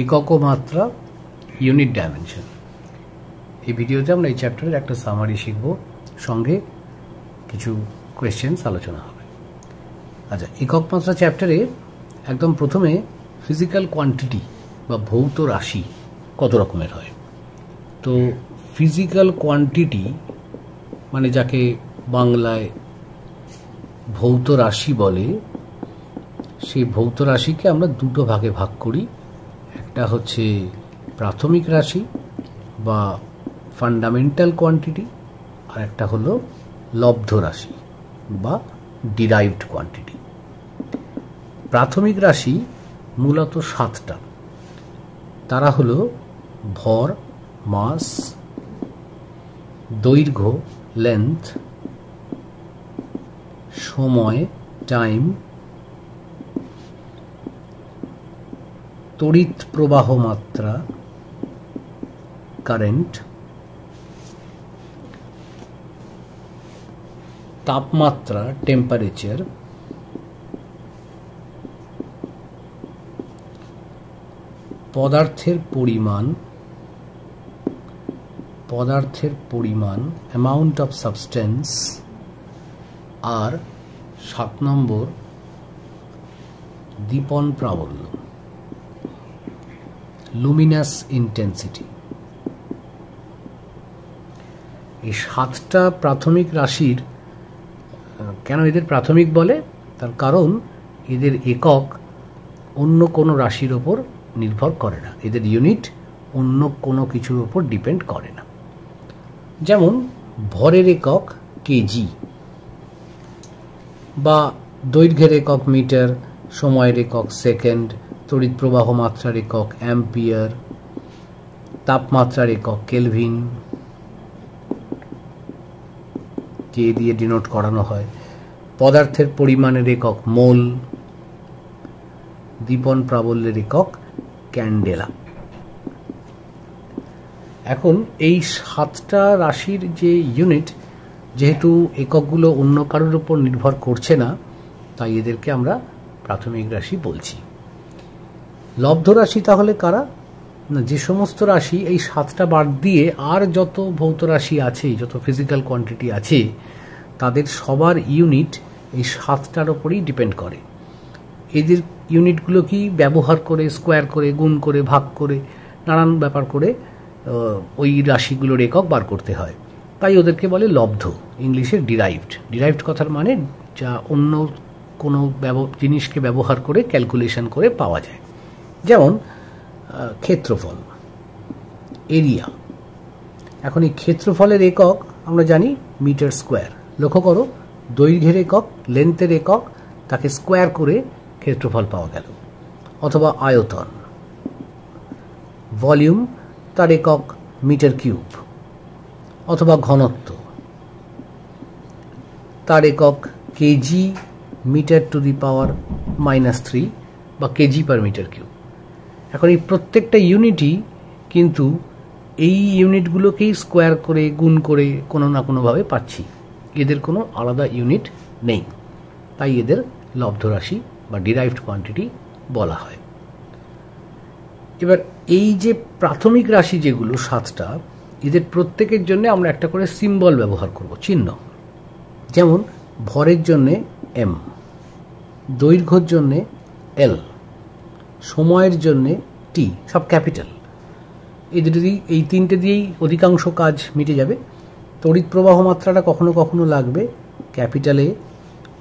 একক ও মাত্রা, unit dimension. এই ভিডিওতে আমরা এই চ্যাপ্টারের একটা সামারি শিখব, সঙ্গে কিছু কোয়েশ্চেন্স আলোচনা হবে। আচ্ছা, একক মাত্রা চ্যাপ্টারে একদম প্রথমে ফিজিক্যাল কোয়ান্টিটি বা ভৌত রাশি কত রকমের হয়। তো ফিজিক্যাল কোয়ান্টিটি মানে যাকে বাংলায় ভৌত রাশি বলে, সেই ভৌত রাশিকে আমরা দুটো ভাগে ভাগ করি। একটা হচ্ছে প্রাথমিক রাশি বা ফান্ডামেন্টাল কোয়ান্টিটি, আর একটা হলো লব্ধ রাশি বা ডিরাইভড কোয়ান্টিটি। প্রাথমিক রাশি মূলত 7টা। তারা হলো ভর, মাস, দৈর্ঘ্য, লেন্থ, সময়, টাইম, তড়িৎ প্রবাহ মাত্রা, কারেন্ট, তাপমাত্রা, টেম্পারেচার, পদার্থের পরিমাণ, অ্যামাউন্ট অফ সাবস্টেন্স, আর 7 নম্বর দীপন প্রাবল্য, লুমিনাস ইন্টেন্সিটি। এই 7টা প্রাথমিক রাশির কেন এদের প্রাথমিক বলে, তার কারণ এদের একক অন্য কোনো রাশির ওপর নির্ভর করে না, এদের ইউনিট অন্য কোনো কিছুর ওপর ডিপেন্ড করে না। যেমন ভরের একক কেজি, বা দৈর্ঘ্যের একক মিটার, সময়ের একক সেকেন্ড, তড়িৎ প্রবাহ মাত্রার একক অ্যাম্পিয়ার, তাপমাত্রার একক কেলভিন, কে দিয়ে ডিনোট করানো হয়, পদার্থের পরিমাণের একক মোল, দীপন প্রাবল্যের একক ক্যান্ডেলা। এখন এই 7টা রাশির যে ইউনিট, যেহেতু এককগুলো অন্য কারোর উপর নির্ভর করছে না, তাই এদেরকে আমরা প্রাথমিক রাশি বলছি। লব্ধ রাশি তাহলে কারা? না, যে সমস্ত রাশি এই 7টা বাদ দিয়ে আর যত ভৌত রাশি আছে, যত ফিজিক্যাল কোয়ান্টিটি আছে, তাদের সবার ইউনিট এই 7টার ওপরেই ডিপেন্ড করে। এদের ইউনিটগুলো কি ব্যবহার করে, স্কোয়ার করে, গুণ করে, ভাগ করে, নানান ব্যাপার করে ওই রাশিগুলোর একক বার করতে হয়। তাই ওদেরকে বলে লব্ধ, ইংলিশে ডিরাইভড কথার মানে যা অন্য কোনো জিনিসকে ব্যবহার করে ক্যালকুলেশন করে পাওয়া যায়। যেমন ক্ষেত্রফল, এরিয়া। এখন এই ক্ষেত্রফলের একক আমরা জানি মিটার স্কোয়ার। লক্ষ্য করো, দৈর্ঘ্যের একক, লেন্থের একক, তাকে স্কোয়ার করে ক্ষেত্রফল পাওয়া গেল। অথবা আয়তন, ভলিউম, তার একক মিটার কিউব। অথবা ঘনত্ব, তার একক কেজি মিটার টু দি পাওয়ার -3 বা কেজি পার মিটার কিউব। এখন এই প্রত্যেকটা ইউনিটই কিন্তু এই ইউনিটগুলোকেই স্কোয়ার করে, গুণ করে কোনো না কোনোভাবে পাচ্ছি। এদের কোনো আলাদা ইউনিট নেই, তাই এদের লব্ধ রাশি বা ডিরাইভড কোয়ান্টিটি বলা হয়। এবার এই যে প্রাথমিক রাশি যেগুলো 7টা, এদের প্রত্যেকের জন্য আমরা একটা করে সিম্বল ব্যবহার করব, চিহ্ন। যেমন ভরের জন্যে এম, দৈর্ঘ্যের জন্যে এল, সময়ের জন্যে টি, সব ক্যাপিটাল। এই 3টে দিয়েই অধিকাংশ কাজ মিটে যাবে। তড়িৎ প্রবাহ মাত্রাটা কখনো কখনো লাগবে ক্যাপিটালে,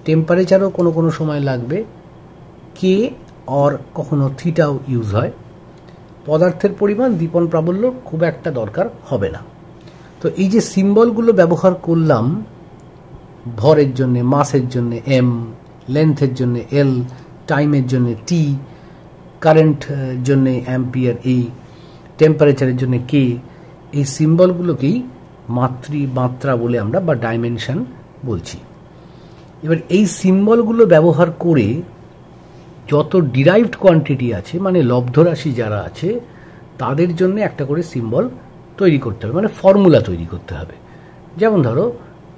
টেম্পারেচারও কোনো কোনো সময় লাগবে, কে আর কখনো থিটাও ইউজ হয়। পদার্থের পরিমাণ, দীপন প্রাবল্য খুব একটা দরকার হবে না। তো এই যে সিম্বলগুলো ব্যবহার করলাম, ভরের জন্য, মাসের জন্য এম, লেন্থের জন্য এল, টাইমের জন্য টি, কারেন্ট জন্য অ্যাম্পিয়ার এ, টেম্পারেচারের জন্য কে, এই সিম্বলগুলোকেই মাত্রা বলে আমরা বা ডাইমেনশন বলছি। এবার এই সিম্বলগুলো ব্যবহার করে যত ডিরাইভড কোয়ান্টিটি আছে, মানে লব্ধ রাশি যারা আছে, তাদের জন্য একটা করে সিম্বল তৈরি করতে হবে, মানে ফর্মুলা তৈরি করতে হবে। যেমন ধরো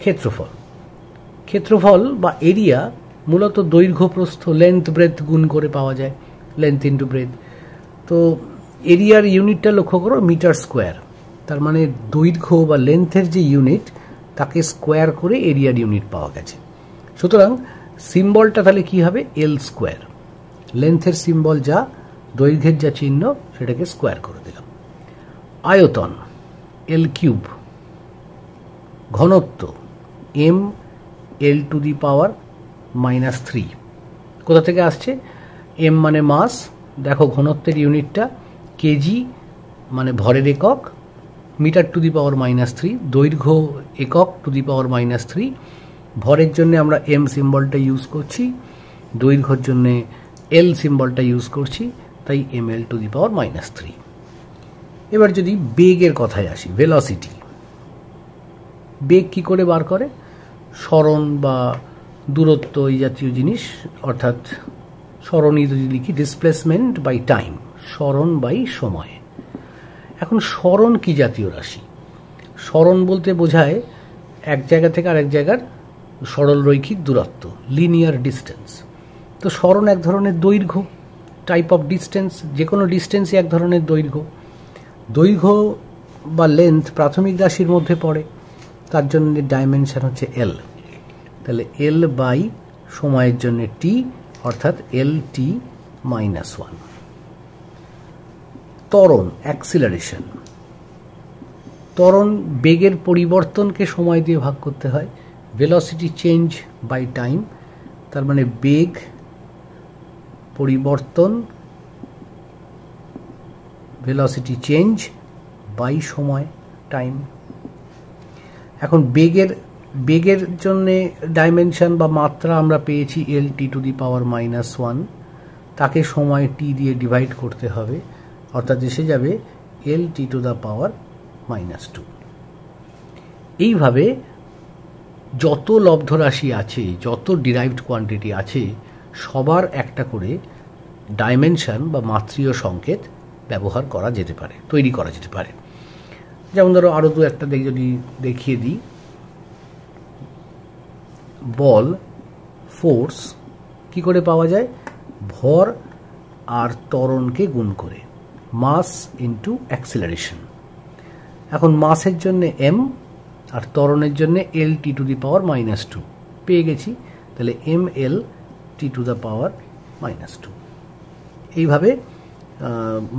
ক্ষেত্রফল, ক্ষেত্রফল বা এরিয়া মূলত দৈর্ঘ্য প্রস্থ লেন্থ ব্রেথ গুণ করে পাওয়া যায়, লেন্থ ইন্টু ব্রেথ। তো এরিয়ার ইউনিটটা লক্ষ্য করো মিটার স্কোয়ার, তার মানে দৈর্ঘ্য বা লেন্থের যে ইউনিট তাকে স্কোয়ার করে এরিয়ার ইউনিট পাওয়া গেছে। সুতরাং সিম্বলটা তাহলে কি হবে? এল স্কোয়ার। লেন্থের সিম্বল যা, দৈর্ঘ্যের যা চিহ্ন, সেটাকে স্কোয়ার করে দিলাম। আয়তন এল কিউব, ঘনত্ব এম এল টু দি পাওয়ার -3। কোথা থেকে আসছে? এম মানে মাস, দেখো ঘনত্বের ইউনিটটা কেজি মানে ভরের একক, মিটার টু দি পাওয়ার -3, দৈর্ঘ্য একক টু দি পাওয়ার -3। ভরের জন্য আমরা এম সিম্বলটা ইউজ করছি, দৈর্ঘ্যের জন্য এল সিম্বলটা ইউজ করছি, তাই এম এল টু দি পাওয়ার -3। এবার যদি বেগের কথায় আসি, ভেলোসিটি। বেগ কি করে বার করে? সরণ বা দূরত্ব এই জাতীয় জিনিস, অর্থাৎ সরণই যদি লিখি ডিসপ্লেসমেন্ট বাই টাইম, সরণ বাই সময়। এখন সরণ কি জাতীয় রাশি? সরণ বলতে বোঝায় এক জায়গা থেকে আরেক জায়গার সরল রৈখিক দূরত্ব, লিনিয়ার ডিস্টেন্স। তো সরণ এক ধরনের দৈর্ঘ্য, টাইপ অফ ডিস্টেন্স, যে কোনো ডিস্টেন্সই এক ধরনের দৈর্ঘ্য। দৈর্ঘ্য বা লেন্থ প্রাথমিক রাশির মধ্যে পড়ে, তার জন্য ডাইমেনশন হচ্ছে এল। তাহলে এল বাই সময়ের জন্য টি, অর্থাৎ এল টি -1। ত্বরণ অ্যাক্সিলারেশন, ত্বরণ বেগের পরিবর্তনকে সময় দিয়ে ভাগ করতে হয়, ভেলোসিটি চেঞ্জ বাই টাইম, তার মানে বেগ পরিবর্তন, ভেলোসিটি চেঞ্জ বাই সময়, টাইম। এখন বেগের জন্য ডাইমেনশন বা মাত্রা আমরা পেয়েছি এল টি টু দি পাওয়ার -1, তাকে সময় টি দিয়ে ডিভাইড করতে হবে, অর্থাৎ এসে যাবে এল টি টু দ্য পাওয়ার -2। এইভাবে যত লব্ধ রাশি আছে, যত ডিরাইভড কোয়ান্টিটি আছে, সবার একটা করে ডাইমেনশন বা মাত্রীয় সংকেত ব্যবহার করা যেতে পারে, তৈরি করা যেতে পারে। যেমন ধরো আরও দু একটা যদি দেখিয়ে দিই, বল, ফোর্স কি করে পাওয়া যায়? ভর আর ত্বরণকে গুণ করে, মাস ইন্টু অ্যাক্সিলারেশন। এখন মাসের জন্য এম আর ত্বরণের জন্য এল টি টু দি পাওয়ার -2 পেয়ে গেছি, তাহলে M L T to the power -2। এইভাবে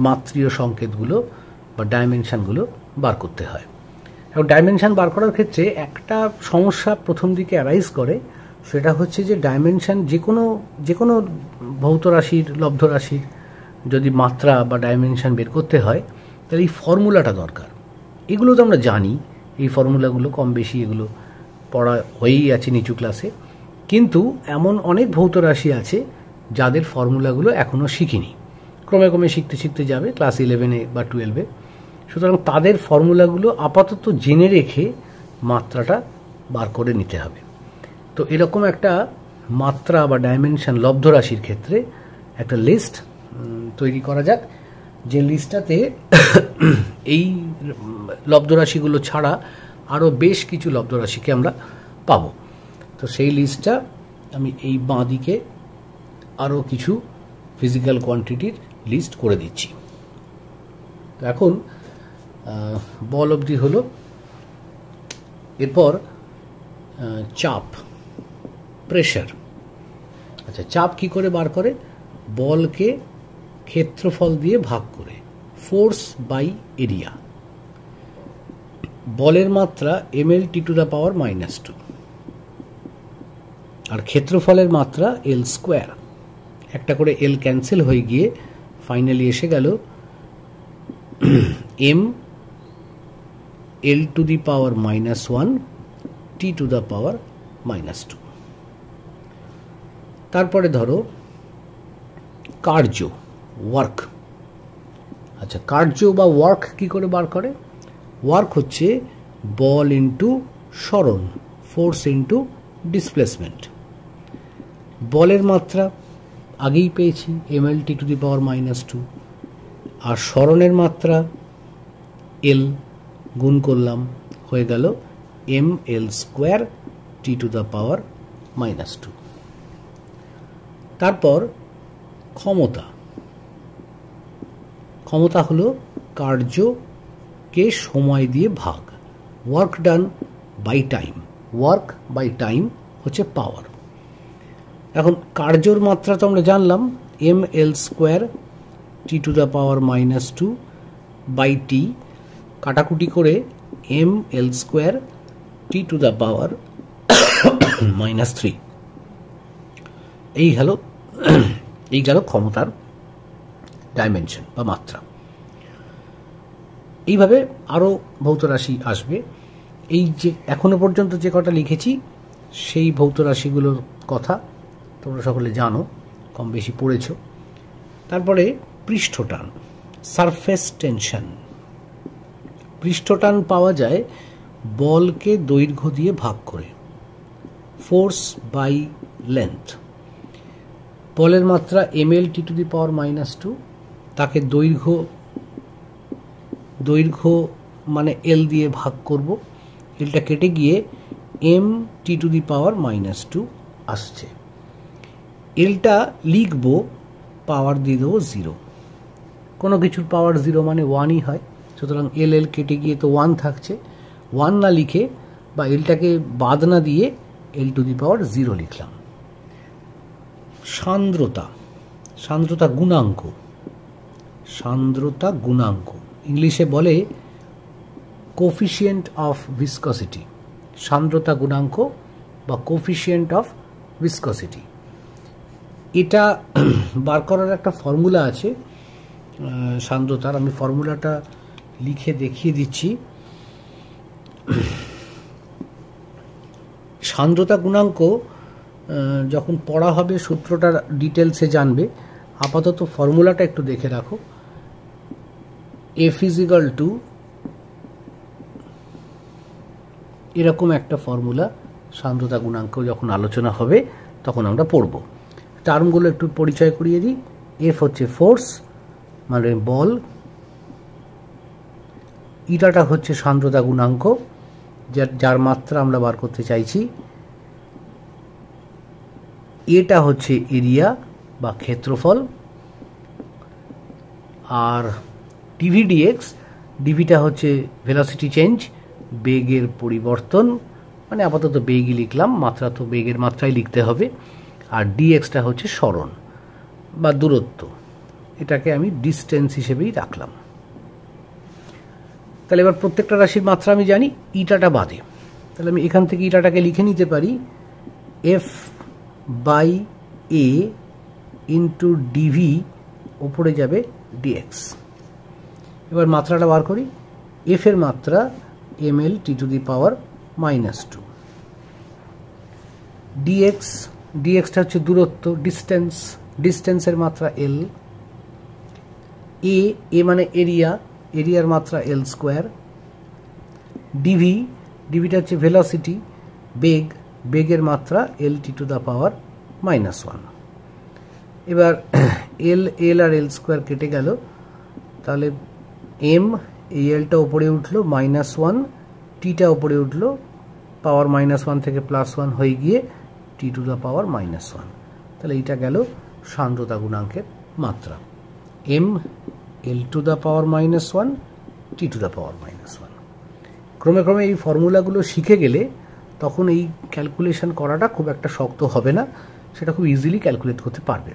মাত্রীয় সংকেতগুলো বা ডাইমেনশনগুলো বার করতে হয়। এবং ডাইমেনশন বার করার ক্ষেত্রে একটা সমস্যা প্রথম দিকে অ্যারাইজ করে, সেটা হচ্ছে যে ডাইমেনশন যে কোনো ভৌত রাশির, লব্ধ রাশির যদি মাত্রা বা ডাইমেনশন বের করতে হয়, তাহলে এই ফর্মুলাটা দরকার। এগুলো তো আমরা জানি, এই ফর্মুলাগুলো কম বেশি এগুলো পড়া হয়েই আছে নিচু ক্লাসে, কিন্তু এমন অনেক ভৌত রাশি আছে যাদের ফর্মুলাগুলো এখনও শিখিনি, ক্রমে ক্রমে শিখতে শিখতে যাবে ক্লাস 11-এ বা 12-এ। সুতরাং তাদের ফর্মুলাগুলো আপাতত জেনে রেখে মাত্রাটা বার করে নিতে হবে। তো এরকম একটা মাত্রা বা ডাইমেনশন লব্ধ রাশির ক্ষেত্রে একটা লিস্ট তৈরি করা যাক, যে লিস্টটাতে এই লব্ধ রাশিগুলো ছাড়া আরও বেশ কিছু লব্ধ রাশিকে আমরা পাবো। তো সেই লিস্টটা আমি এই বাঁ দিকে আরও কিছু ফিজিক্যাল কোয়ান্টিটির লিস্ট করে দিচ্ছি। তো এখন বল অবধি হলো, এরপর চাপ, প্রেশার। আচ্ছা, চাপ কি করে বার করে? বলকে ক্ষেত্রফল দিয়ে ভাগ করে, ফোর্স বাই এরিয়া। বলের মাত্রা M L T to the power -2, আর ক্ষেত্রফলের মাত্রা এল স্কোয়ার। একটা করে এল ক্যান্সেল হয়ে গিয়ে ফাইনালি এসে গেল M L to the power -1 T to the power -2। তারপরে ধরো কার্য, ওয়ার্ক। আচ্ছা, কার্য বা ওয়ার্ক কি করে বার করে? ওয়ার্ক হচ্ছে বল ইন্টু সরণ, ফোর্স ইন্টু ডিসপ্লেসমেন্ট। বলের মাত্রা আগেই পেয়েছি M L T to the power -2, আর সরণের মাত্রা এল গুণ করলাম, হয়ে গেল M L square T to the power minus two. তারপর ক্ষমতা, ক্ষমতা হলো কার্যকে সময় দিয়ে ভাগ, work done by time, work by time হচ্ছে পাওয়ার। এখন কার্যর মাত্রা তো আমরা জানলাম M L square T to the power minus two by T, কাটাকুটি করে M L square T to the power minus three. এই গেল ক্ষমতার ডাইমেনশন বা মাত্রা। এইভাবে আরও ভৌত রাশি আসবে। এই যে এখনো পর্যন্ত যে কটা লিখেছি সেই ভৌত রাশিগুলোর কথা তোমরা সকলে জানো, কম বেশি পড়েছ। তারপরে পৃষ্ঠটান, সারফেস টেনশন। পৃষ্ঠটান পাওয়া যায় বলকে দৈর্ঘ্য দিয়ে ভাগ করে, ফোর্স বাই লেন্থ। বলের মাত্রা M L T to the power minus two, তাকে দৈর্ঘ্য মানে এল দিয়ে ভাগ করব, এলটা কেটে গিয়ে M T to the power minus two আসছে। এলটা লিখব, পাওয়ার দিয়ে দেবো জিরো, কোনো কিছুর পাওয়ার জিরো মানে ওয়ানই হয়, সুতরাং এল এল কেটে গিয়ে তো ওয়ান থাকছে, ওয়ান না লিখে বা এলটাকে বাদ না দিয়ে এল টু দি পাওয়ার জিরো লিখলাম। সান্দ্রতা, সান্দ্রতা গুণাঙ্ক, সান্দ্রতা গুণাঙ্ক ইংলিশে বলে কোফিশিয়েন্ট অফ ভিসকসিটি, সান্দ্রতা গুণাঙ্ক বা কোফিশিয়েন্ট অফ ভিসকসিটি। এটা বার করার একটা ফর্মুলা আছে সান্দ্রতার, আমি ফর্মুলাটা লিখে দেখিয়ে দিচ্ছি। সান্দ্রতা গুণাঙ্ক যখন পড়া হবে সূত্রটা ডিটেলসে জানবে, আপাতত ফর্মুলাটা একটু দেখে রাখো। এফ ইজ ইকাল টু, এরকম একটা ফর্মুলা সান্দ্রতা গুণাঙ্ক যখন আলোচনা হবে তখন আমরা পড়ব। টার্মগুলো একটু পরিচয় করিয়ে দিই। এফ হচ্ছে ফোর্স মানে বল, ইটাটা হচ্ছে সান্দ্রতা গুণাঙ্ক যার মাত্রা আমরা বার করতে চাইছি, এটা হচ্ছে এরিয়া বা ক্ষেত্রফল, আর ডিভি ডিএক্স, ডিভিটা হচ্ছে ভেলোসিটি চেঞ্জ, বেগের পরিবর্তন, মানে আপাতত বেগই লিখলাম, মাত্রা তো বেগের মাত্রাই লিখতে হবে, আর ডিএক্সটা হচ্ছে সরণ বা দূরত্ব, এটাকে আমি ডিস্টেন্স হিসেবেই রাখলাম। তাহলে এবার প্রত্যেকটা রাশির মাত্রা আমি জানি, ইটাটা বাদে, তাহলে আমি এখান থেকে ইটাটাকে লিখে নিতে পারি F by A into D V, ওপরে যাবে ডিএক্স। এবার মাত্রাটা বার করি, এফ এর মাত্রা M L T to the power minus two, DX, ডিএক্সটা হচ্ছে দূরত্ব, ডিস্টেন্স, ডিস্টেন্সের মাত্রা এল, এ মানে এরিয়া, এরিয়ার মাত্রা এল স্কোয়ার, ডিভি, ডিভিটা হচ্ছে ভেলোসিটি বেগ, বেগের মাত্রা L T to the power minus one. এবার এল আর এল স্কোয়ার কেটে গেল, তাহলে এম, এই এলটা ওপরে উঠলো, মাইনাস ওয়ান, টিটা ওপরে উঠলো, পাওয়ার মাইনাস ওয়ান থেকে প্লাস ওয়ান হয়ে গিয়ে T to the power minus one. তাহলে এইটা গেল সান্দ্রতা গুণাঙ্কের মাত্রা, M L to the power minus one, T to the power minus one. ক্রমে ক্রমে এই ফর্মুলাগুলো শিখে গেলে তখন এই ক্যালকুলেশন করাটা খুব একটা শক্ত হবে না, সেটা খুব ইজিলি ক্যালকুলেট করতে পারবে।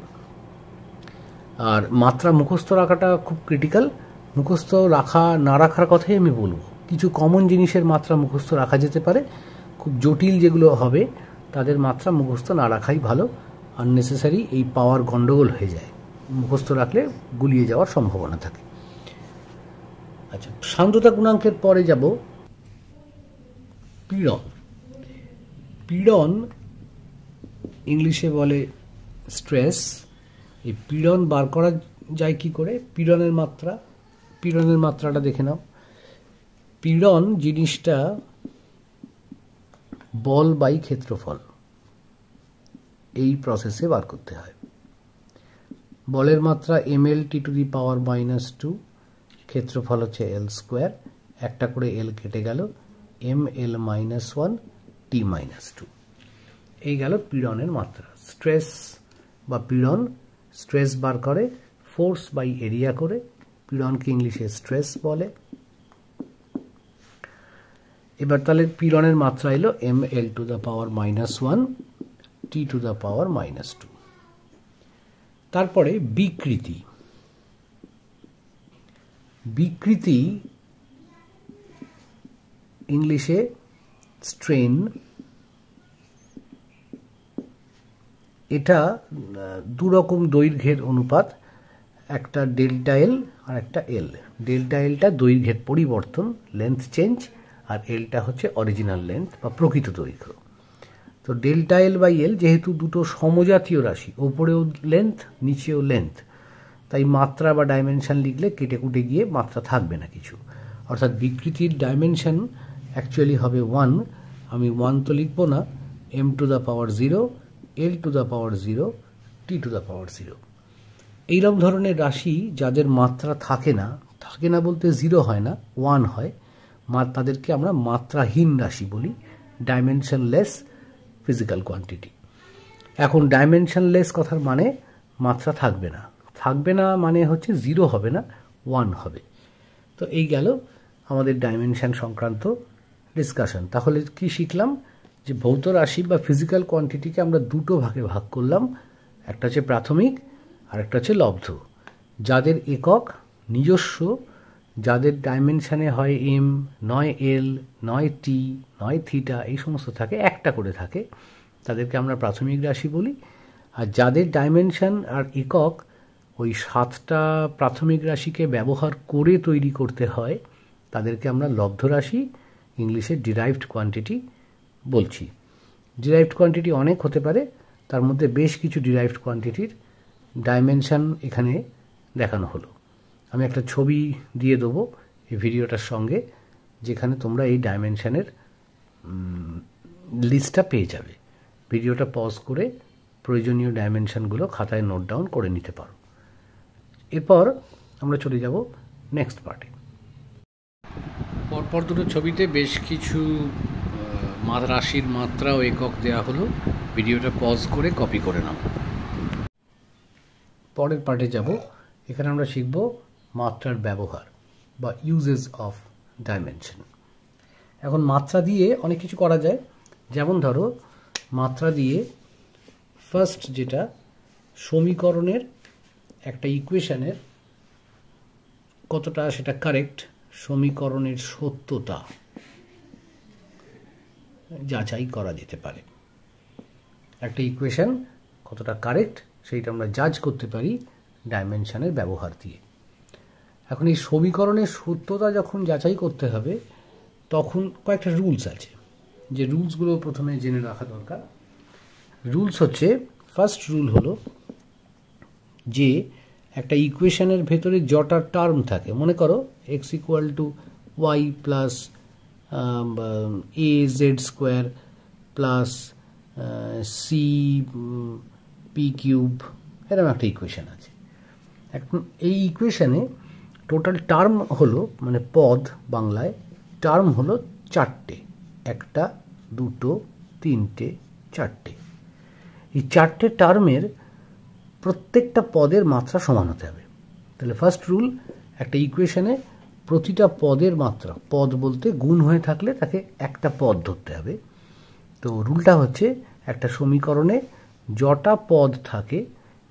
আর মাত্রা মুখস্থ রাখাটা খুব ক্রিটিক্যাল, মুখস্থ রাখা না রাখার কথাই আমি বলবো। কিছু কমন জিনিসের মাত্রা মুখস্থ রাখা যেতে পারে, খুব জটিল যেগুলো হবে তাদের মাত্রা মুখস্থ না রাখাই ভালো, আননেসেসারি এই পাওয়ার গন্ডগোল হয়ে যায়, মুখস্থ রাখলে গুলিয়ে যাওয়ার সম্ভাবনা থাকে। আচ্ছা, সান্দ্রতা গুণাঙ্কের পরে যাব পীড়ন। পীড়ন ইংলিশে বলে স্ট্রেস। এই পীড়ন বার করা যায় কি করে? পীড়নের মাত্রাটা দেখে নাও। পীড়ন জিনিসটা বল বাই ক্ষেত্রফল, এই প্রসেসে বার করতে হয়। বলের মাত্রা M L T to the power minus two, ক্ষেত্রফল হচ্ছে এল স্কোয়ার, একটা করে এল কেটে গেল, M L minus one T minus two. এই গেল পীড়নের মাত্রা। স্ট্রেস বা পীড়ন, স্ট্রেস বার করে ফোর্স বাই এরিয়া করে, পীড়নকে ইংলিশে স্ট্রেস বলে। এবার তাহলে পীড়নের মাত্রা এলো ml two the power -1 t to the power -2। তারপরে বিকৃতি। বিকৃতি ইংলিশে স্ট্রেন। এটা দুরকম দৈর্ঘ্যের অনুপাত, একটা ডেল্টা এল আর একটা এল। ডেল্টা এলটা দৈর্ঘ্যের পরিবর্তন, লেন্থ চেঞ্জ, আর এলটা হচ্ছে অরিজিনাল লেন্থ বা প্রকৃত দৈর্ঘ্য। তো ডেল্টা এল বাই এল যেহেতু দুটো সমজাতীয় রাশি, ওপরেও লেন্থ নিচেও লেন্থ, তাই মাত্রা বা ডাইমেনশন লিখলে কেটে কুটে গিয়ে মাত্রা থাকবে না কিছু। অর্থাৎ বিকৃতির ডাইমেনশন অ্যাকচুয়ালি হবে 1। আমি 1 তো লিখবো না, m two the power 0, l to the power 0, t to the পাওয়ার 0। এইরকম ধরনের রাশি যাদের মাত্রা থাকে না বলতে 0 হয় না, 1 হয়, তাদেরকে আমরা মাত্রাহীন রাশি বলি, ডাইমেনশনলেস ফিজিক্যাল কোয়ান্টিটি। এখন ডাইমেনশনলেস কথার মানে মাত্রা থাকবে না মানে হচ্ছে 0 হবে না, 1 হবে। তো এই গেল আমাদের ডাইমেনশন সংক্রান্ত ডিসকাশন। তাহলে কি শিখলাম? যে ভৌত রাশি বা ফিজিক্যাল কোয়ান্টিটিকে আমরা দুটো ভাগে ভাগ করলাম, একটা হচ্ছে প্রাথমিক আর একটা হচ্ছে লব্ধ। যাদের একক নিজস্ব, যাদের ডাইমেনশানে হয় এম, নয় এল, নয় টি, নয় থিটা, এই সমস্ত থাকে, একটা করে থাকে, তাদেরকে আমরা প্রাথমিক রাশি বলি। আর যাদের ডাইমেনশন আর একক ওই 7টা প্রাথমিক রাশিকে ব্যবহার করে তৈরি করতে হয়, তাদেরকে আমরা লব্ধ রাশি, ইংলিশে ডিরাইভড কোয়ান্টিটি বলছি। ডিরাইভড কোয়ান্টিটি অনেক হতে পারে, তার মধ্যে বেশ কিছু ডিরাইভড কোয়ান্টিটির ডাইমেনশন এখানে দেখানো হলো। আমি একটা ছবি দিয়ে দেবো এই ভিডিওটার সঙ্গে, যেখানে তোমরা এই ডাইমেনশনের লিস্টটা পেয়ে যাবে। ভিডিওটা পজ করে প্রয়োজনীয় ডাইমেনশনগুলো খাতায় নোট ডাউন করে নিতে পারো। এরপর আমরা চলে যাব নেক্সট পার্টে। পরপর দুটো ছবিতে বেশ কিছু রাশির মাত্রা ও একক দেওয়া হলো, ভিডিওটা পজ করে কপি করে নাও। পরের পার্টে যাব, এখানে আমরা শিখব মাত্রার ব্যবহার বা ইউজেস অফ ডাইমেনশন। এখন মাত্রা দিয়ে অনেক কিছু করা যায়, যেমন ধরো মাত্রা দিয়ে ফার্স্ট যেটা সমীকরণের একটা ইকুয়েশনের কতটা সেটা কারেক্ট, সমীকরণের সত্যতা যাচাই করা যেতে পারে। একটা ইকুয়েশন কতটা কারেক্ট সেইটা আমরা জাজ করতে পারি ডাইমেনশনের ব্যবহার দিয়ে। এখন এই সমীকরণের সত্যতা যখন যাচাই করতে হবে, তখন কয়েকটা রুলস আছে, যে রুলসগুলো প্রথমে জেনে রাখা দরকার। রুলস হচ্ছে, ফার্স্ট রুল হলো যে একটা ইকুয়েশনের ভেতরে যটা টার্ম থাকে, মনে করো x equal to Y plus A Z square plus C P cube, এরকম একটা ইকুয়েশন আছে। এখন এই ইকুয়েশনে টোটাল টার্ম হলো, মানে পদ বাংলায় টার্ম হলো 4টে, 1, 2, 3, 4টে। এই 4টে টার্মের প্রত্যেকটা পদের মাত্রা সমান হতে হবে। তাহলে ফার্স্ট রুল, একটা ইকুয়েশনে প্রতিটা পদের মাত্রা, পদ বলতে গুণ হয়ে থাকলে তাকে একটা পদ ধরতে হবে। তো রুলটা হচ্ছে, একটা সমীকরণে যটা পদ থাকে,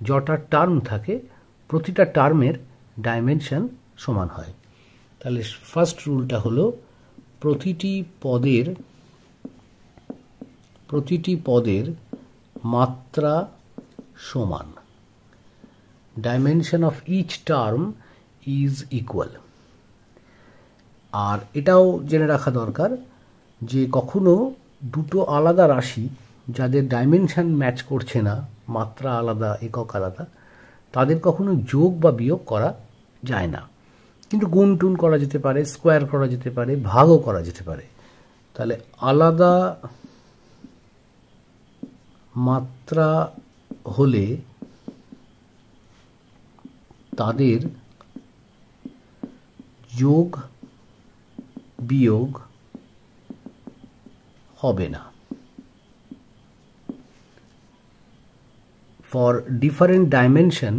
যটা টার্ম থাকে, প্রতিটা টার্মের ডাইমেনশন সমান হয়। তাহলে ফার্স্ট রুলটা হলো প্রতিটি পদের মাত্রা সমান। Dimension of each term is equal. আর এটাও জেনে রাখা দরকার যে কখনো দুটো আলাদা রাশি যাদের ডাইমেনশন ম্যাচ করছে না, মাত্রা আলাদা, একক আলাদা, তাদের কখনো যোগ বা বিয়োগ করা যায় না। কিন্তু গুণ টুন করা যেতে পারে, স্কোয়ার করা যেতে পারে, ভাগও করা যেতে পারে। তাহলে আলাদা মাত্রা হলে তাদের যোগ বিয়োগ হবে না। for different dimension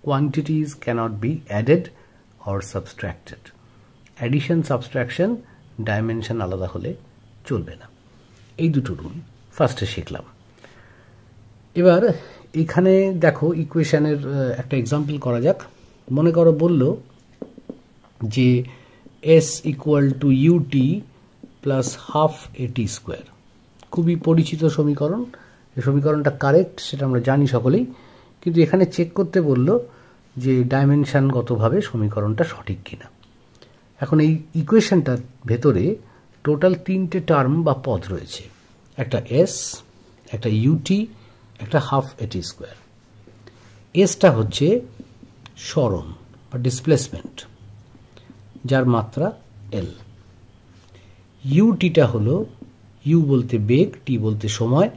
quantities cannot be added or subtracted. Addition, subtraction, dimension আলাদা হলে চলবে না। এই দুটো রুল ফার্স্টে শিখলাম। এবার এখানে দেখো ইকুয়েশনের একটা এক্সাম্পল করা যাক। মনে করো বলল যে s equal to U T plus half A T square. খুবই পরিচিত সমীকরণ। এই সমীকরণটা কারেক্ট সেটা আমরা জানি সকলেই, কিন্তু এখানে চেক করতে বলল যে ডাইমেনশনগতভাবে সমীকরণটা সঠিক কিনা। এখন এই ইকুয়েশনটার ভেতরে টোটাল 3টে টার্ম বা পদ রয়েছে, একটা এস, একটা ইউটি, একটা হাফ এটি স্কোয়ার। এসটা হচ্ছে সরণ বা ডিসপ্লেসমেন্ট, যার মাত্রা এল। ইউটিটা হলো, ইউ বলতে বেগ, টি বলতে সময়।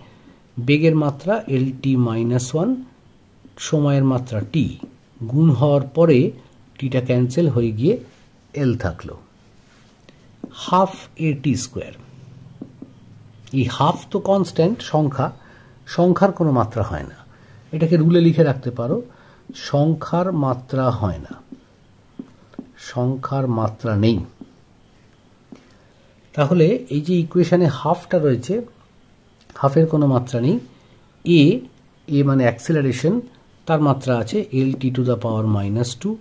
বেগের মাত্রা এল টি মাইনাস 1, সময়ের মাত্রা টি, গুণ হওয়ার পরে টিটা ক্যান্সেল হয়ে গিয়ে এল থাকলো। হাফ এ টি স্কোয়ার, এই হাফ তো কনস্ট্যান্ট সংখ্যা, সংখ্যার কোনো মাত্রা হয় না। এটাকে রুলে লিখে রাখতে পারো, সংখ্যার মাত্রা হয় না, সংখ্যার মাত্রা নেই। তাহলে এই যে ইকুয়েশনে হাফটা রয়েছে, হাফের কোনো মাত্রা নেই। এ মানে অ্যাক্সেলারেশন, তার মাত্রা আছে L T to the power minus 2।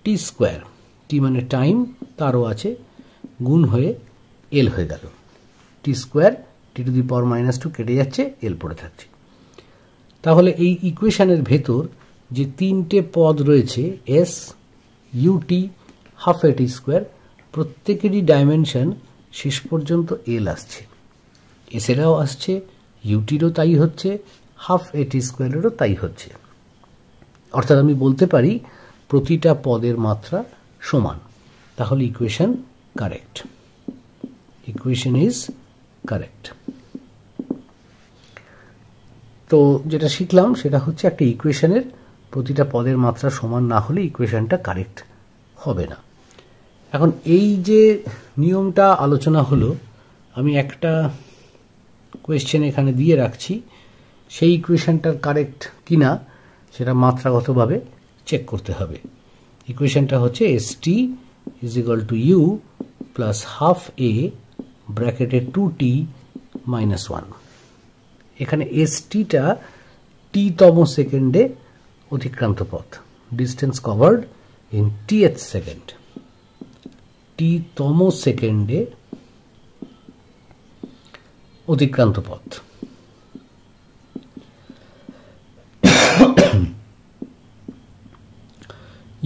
T square, T মানে টাইম, তারও আছে, গুণ হয়ে এল হয়ে গেল। T square T to the power minus 2 কেটে যাচ্ছে, এল পড়ে থাকছে। তাহলে এই ইকুয়েশনের ভেতর যে 3টে পদ রয়েছে S, UT, half A T square, প্রত্যেকেরই ডাইমেনশন শেষ পর্যন্ত এল আসছে। এসেরাও আসছে, ইউটিরও তাই হচ্ছে, হাফ এটি স্কোয়ারেরও তাই হচ্ছে। অর্থাৎ আমি বলতে পারি প্রতিটা পদের মাত্রা সমান। তাহলে equation correct, equation is correct. তো যেটা শিখলাম সেটা হচ্ছে একটা ইকুয়েশনের প্রতিটা পদের মাত্রা সমান না হলে ইকুয়েশনটা কারেক্ট হবে না। এখন এই যে নিয়মটা আলোচনা হলো, আমি একটা কোয়েশ্চেন এখানে দিয়ে রাখছি, সেই ইকুয়েশনটার কারেক্ট কিনা সেটা মাত্রাগতভাবে চেক করতে হবে। ইকুয়েশনটা হচ্ছে S T is equal to U plus half A ব্র্যাকেটে 2t মাইনাস 1। এখানে এস টিটা টি-তম সেকেন্ডে অতিক্রান্ত পথ, distance covered in Tth second. টি-তম সেকেন্ডে অতিক্রান্ত পথ।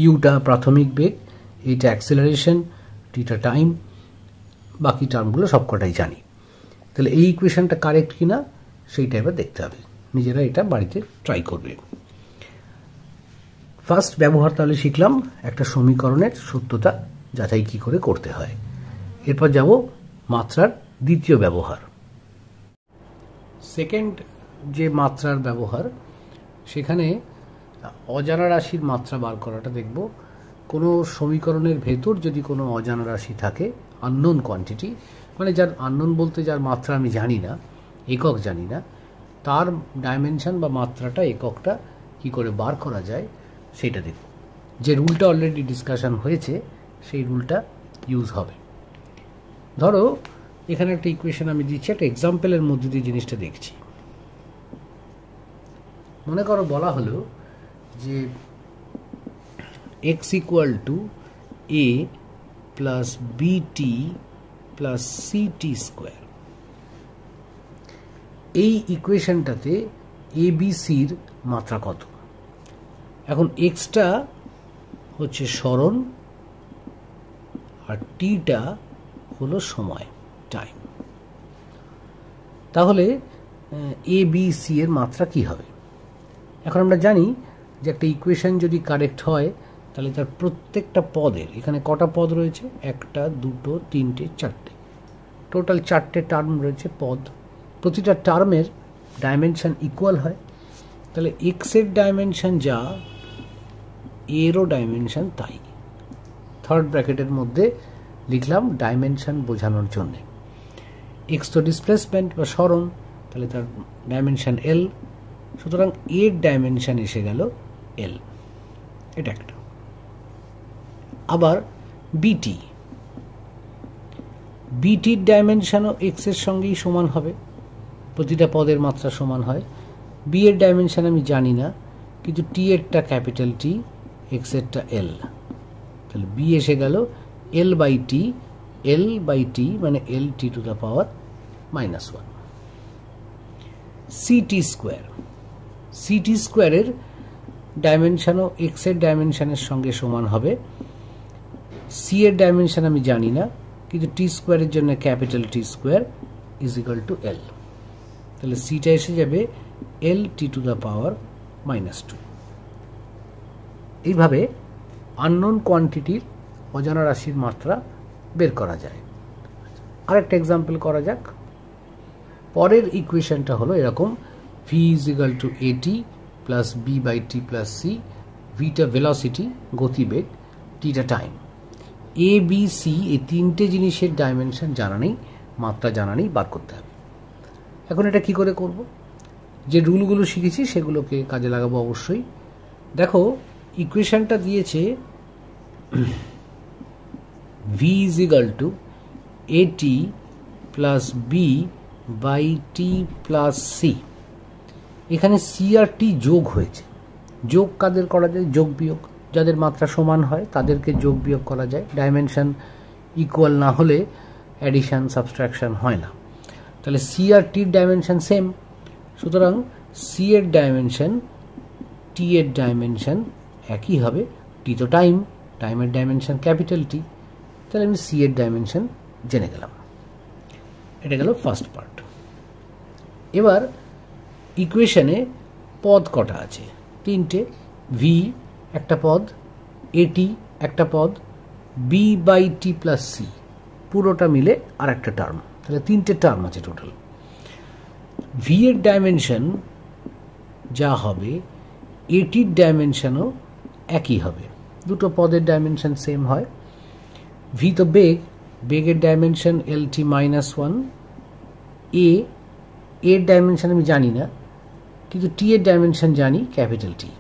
ইউটা প্রাথমিক বেগ, এইটা অ্যাক্সেলারেশন, টিটা টাইম, বাকি টার্মগুলো সবকটাই জানি। তাহলে এই ইকুয়েশনটা কারেক্ট কিনা সেইটা এবার দেখতে হবে, নিজেরা এটা বাড়িতে ট্রাই করবে। ফার্স্ট ব্যবহার তাহলে শিখলাম একটা সমীকরণের সত্যতা যাচাই কি করে করতে হয়। এরপর যাব মাত্রার দ্বিতীয় ব্যবহার। সেকেন্ড যে মাত্রার ব্যবহার, সেখানে অজানা রাশির মাত্রা বার করাটা দেখব। কোনো সমীকরণের ভেতর যদি কোনো অজানা রাশি থাকে, আননোন কোয়ান্টিটি, মানে যার আননোন বলতে যার মাত্রা আমি জানি না, একক জানি না, তার ডাইমেনশন বা মাত্রাটা, এককটা কি করে বার করা যায় সেটা দেখব। যে রুলটা অলরেডি ডিসকাশন হয়েছে সেই রুলটা ইউজ হবে। ধরো এখানে একটা ইকুয়েশন আমি দিচ্ছি, একটা এক্সাম্পলের মধ্যে দিয়ে জিনিসটা দেখছি। মনে করো বলা হলো যে x equal to a plus বিটি প্লাস সিটি স্কোয়ার। এই ইকুয়েশনটাতে এ বি সির মাত্রা কত? এখন এক্সটা হচ্ছে সরণ আর টিটা হলো সময়, টাইম। তাহলে এ বি সি এর মাত্রা কি হবে? এখন আমরা জানি যে একটা ইকুয়েশন যদি কারেক্ট হয় তাহলে তার প্রত্যেকটা পদের, এখানে কটা পদ রয়েছে? একটা, দুটো, তিনটে, চারটে, টোটাল 4টে টার্ম রয়েছে পদ। প্রতিটা টার্মের ডাইমেনশন ইকুয়াল হয়। তাহলে এক্সের ডাইমেনশন যা, এরও ডাইমেনশন তাই। থার্ড ব্র্যাকেটের মধ্যে লিখলাম ডাইমেনশন বোঝানোর জন্যে। এক্স তো ডিসপ্লেসমেন্ট বা সরণ, তাহলে তার ডাইমেনশন এল, সুতরাং এর ডাইমেনশন এসে গেল এল, এটা একটা। আবার বিটি, বিটির ডাইমেনশনও এক্স এর সঙ্গেই সমান হবে, প্রতিটা পদের মাত্রা সমান হয়। বি এর ডাইমেনশন আমি জানি না, কিন্তু টি এরটা ক্যাপিটাল টি, এক্স এরটা এল, তাহলে বি এসে গেল এল by T, L by T মানে L T to the power -1। C T square, C T স্কোয়ারের ডাইমেনশনও এক্স এর ডাইমেনশনের সঙ্গে সমান হবে। সি এর ডাইমেনশন আমি জানি না, কিন্তু টি স্কোয়ারের জন্য capital T square is equal to L, তাহলে সিটা এসে যাবে এল টি টু দ্য পাওয়ার -2। এইভাবে আননোন কোয়ান্টিটির অজানা রাশির মাত্রা বের করা যায়। আরেকটা এক্সাম্পল করা যাক। পরের ইকুয়েশনটা হলো এরকম, V is equal to A T plus B by T plus C, ভিটা ভেলোসিটি গতিবেগ, টিটা টাইম। এ বি সি এই তিনটে জিনিসের ডাইমেনশন জানা নেই, মাত্রা জানা নেই, বার করতে হবে। এখন এটা কি করে করব? যে রুলগুলো শিখেছি সেগুলোকে কাজে লাগাবো অবশ্যই। দেখো ইকুয়েশনটা দিয়েছে V is equal to A T plus B by T plus C. এখানে সি আর টি যোগ হয়েছে। যোগ কাদের করা যায়? যোগ বিয়োগ। যাদের মাত্রা সমান হয় তাদেরকে যোগ বিয়োগ করা যায়। ডাইমেনশন ইকুয়াল না হলে অ্যাডিশন সাবট্রাকশন হয় না। তাহলে সি আর টির ডাইমেনশন সেম, সুতরাং সি এর ডাইমেনশন টি এর ডাইমেনশন একই হবে। টি তো টাইম, টাইমের ডাইমেনশন ক্যাপিটাল টি, তাহলে আমি সি এর ডাইমেনশন জেনে গেলাম। এটা গেল ফার্স্ট পার্ট। এবার ইকুয়েশনে পদ কটা আছে? তিনটে। ভি একটা পদ, এটি একটা পদ, B by T plus C পুরোটা মিলে আর একটা টার্ম, তাহলে তিনটে টার্ম আছে টোটাল। ভি এর ডাইমেনশন যা হবে এটির ডাইমেনশনও একই হবে, দুটো পদের ডাইমেনশন সেম হয়। ভি তো বেগ, বেগের ডাইমেনশন এল টি -1। এর ডাইমেনশন আমি জানি না, কিন্তু টি এর ডাইমেনশন জানি ক্যাপিটাল টি,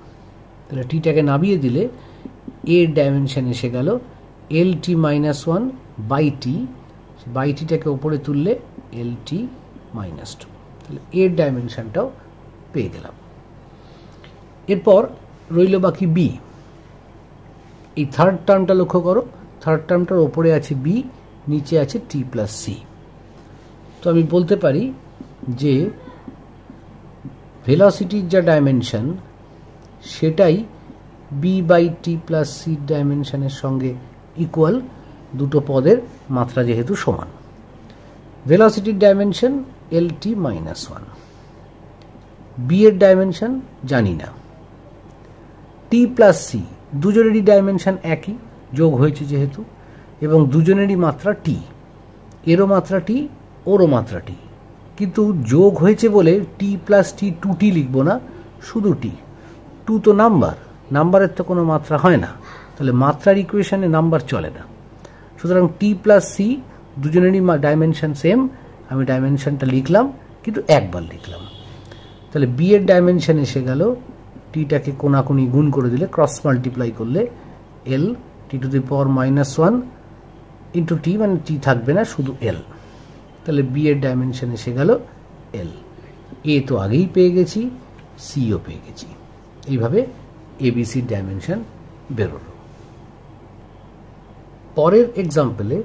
তাহলে টিটাকে নামিয়ে দিলে এর ডাইমেনশন এসে গেল এল টি -1 বাই টি, বাই টিটাকে ওপরে তুললে এল টি -2, তাহলে এর ডাইমেনশনটাও পেয়ে গেলাম। এরপর রইল বাকি বি। এই থার্ড টার্মটা লক্ষ্য করো, থার্ড টার্মটার ওপরে আছে বি, নিচে আছে টি প্লাস সি। তো আমি বলতে পারি যে ভেলোসিটির যা ডাইমেনশন সেটাই B by T plus C ডাইমেনশনের সঙ্গে ইকুয়াল, দুটো পদের মাত্রা যেহেতু সমান। ভেলোসিটির ডাইমেনশন এল টি -1, বি এর ডাইমেনশন জানি না। টি প্লাস সি দুজনেরই ডাইমেনশন একই, যোগ হয়েছে যেহেতু, এবং দুজনেরই মাত্রা টি, এরও মাত্রা টি, ওরও মাত্রা টি, কিন্তু যোগ হয়েছে বলে টি প্লাস টি 2টি লিখব না, শুধু টি। 2 তো নাম্বার, নাম্বারের তো কোনো মাত্রা হয় না, তাহলে মাত্রার ইকুয়েশনে নাম্বার চলে না। সুতরাং টি প্লাস সি দুজনেরই ডাইমেনশন সেম, আমি ডাইমেনশনটা লিখলাম কিন্তু একবার লিখলাম। তাহলে বি এর ডাইমেনশন এসে গেল, টিটাকে কোনাকুনি গুণ করে দিলে, ক্রস মাল্টিপ্লাই করলে এল T to the power -1 into T, মানে টি থাকবে না, শুধু এল। তাহলে বি এর ডাইমেনশন এসে গেল এল। এ তো আগেই পেয়ে গেছি, সিও পেয়ে গেছি। এইভাবে এবিসির ডাইমেনশন বেরোলো। পরের এক্সাম্পলে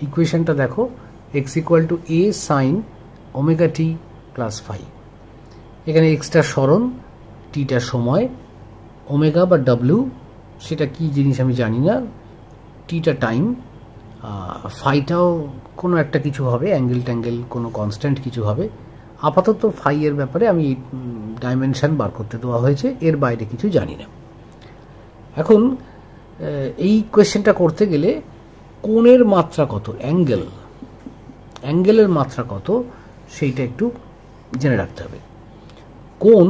ইকুয়েশনটা দেখো, x equal to A sign omega T plus 5। এখানে এক্সটা সরণ, টিটা সময়, ওমেগা বা ডাব্লিউ সেটা কি জিনিস আমি জানি না, টিটা টাইম, ফাইটাও কোনো একটা কিছু হবে, অ্যাঙ্গেল ট্যাঙ্গেল কোনো কনস্ট্যান্ট কিছু হবে। আপাতত ফাই এর ব্যাপারে আমি ডাইমেনশন বার করতে দেওয়া হয়েছে, এর বাইরে কিছু জানি না। এখন এই কোয়েশ্চেনটা করতে গেলে কোণের মাত্রা কত, অ্যাঙ্গেলের মাত্রা কত সেইটা একটু জেনে রাখতে হবে। কোণ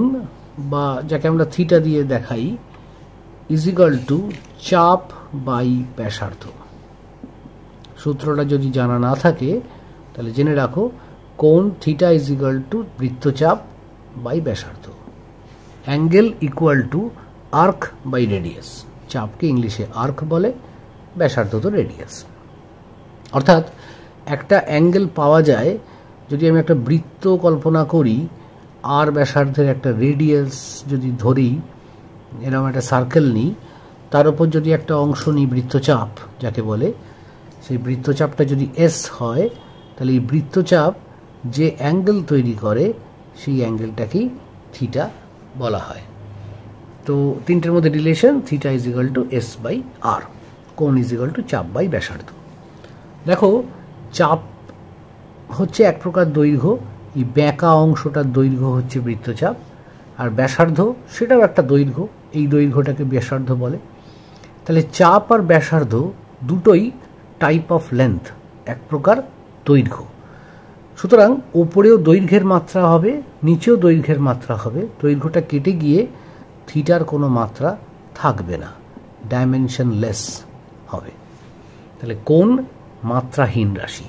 বা যাকে আমরা থিটা দিয়ে দেখাই ইজ ইকুয়াল টু চাপ বাই ব্যাসার্ধ। সূত্রটা যদি জানা না থাকে তাহলে জেনে রাখো, কোণ থিটা ইজ ইকুয়াল টু বৃত্তচাপ বাই ব্যাসার্ধ। Angle equal to arc by radius. চাপকে ইংলিশে আর্ক বলে, ব্যাসার্ধ তো রেডিয়াস। অর্থাৎ একটা অ্যাঙ্গেল পাওয়া যায় যদি আমি একটা বৃত্ত কল্পনা করি, আর ব্যাসার্ধের একটা রেডিয়াস যদি ধরি, এরকম একটা সার্কেল নিই, তার উপর যদি একটা অংশ নিই বৃত্তচাপ যাকে বলে, সেই বৃত্তচাপটা যদি এস হয়, তাহলে এই বৃত্তচাপ যে অ্যাঙ্গেল তৈরি করে সেই অ্যাঙ্গেলটাকেই থিটা বলা হয়। তো তিনটের মধ্যে relation, theta is equal to S by R, কোণ ইজ ইকুয়াল টু চাপ বাই ব্যাসার্ধ। দেখো, চাপ হচ্ছে এক প্রকার দৈর্ঘ্য, এই বেঁকা অংশটার দৈর্ঘ্য হচ্ছে বৃত্তচাপ, আর ব্যাসার্ধ সেটাও একটা দৈর্ঘ্য, এই দৈর্ঘ্যটাকে ব্যাসার্ধ বলে। তাহলে চাপ আর ব্যাসার্ধ দুটোই টাইপ অফ লেন্থ, এক প্রকার দৈর্ঘ্য। সুতরাং ওপরেও দৈর্ঘ্যের মাত্রা হবে, নিচেও দৈর্ঘ্যের মাত্রা হবে, দৈর্ঘ্যটা কেটে গিয়ে থিটার কোনো মাত্রা থাকবে না, ডাইমেনশনলেস হবে। তাহলে কোণ মাত্রাহীন রাশি,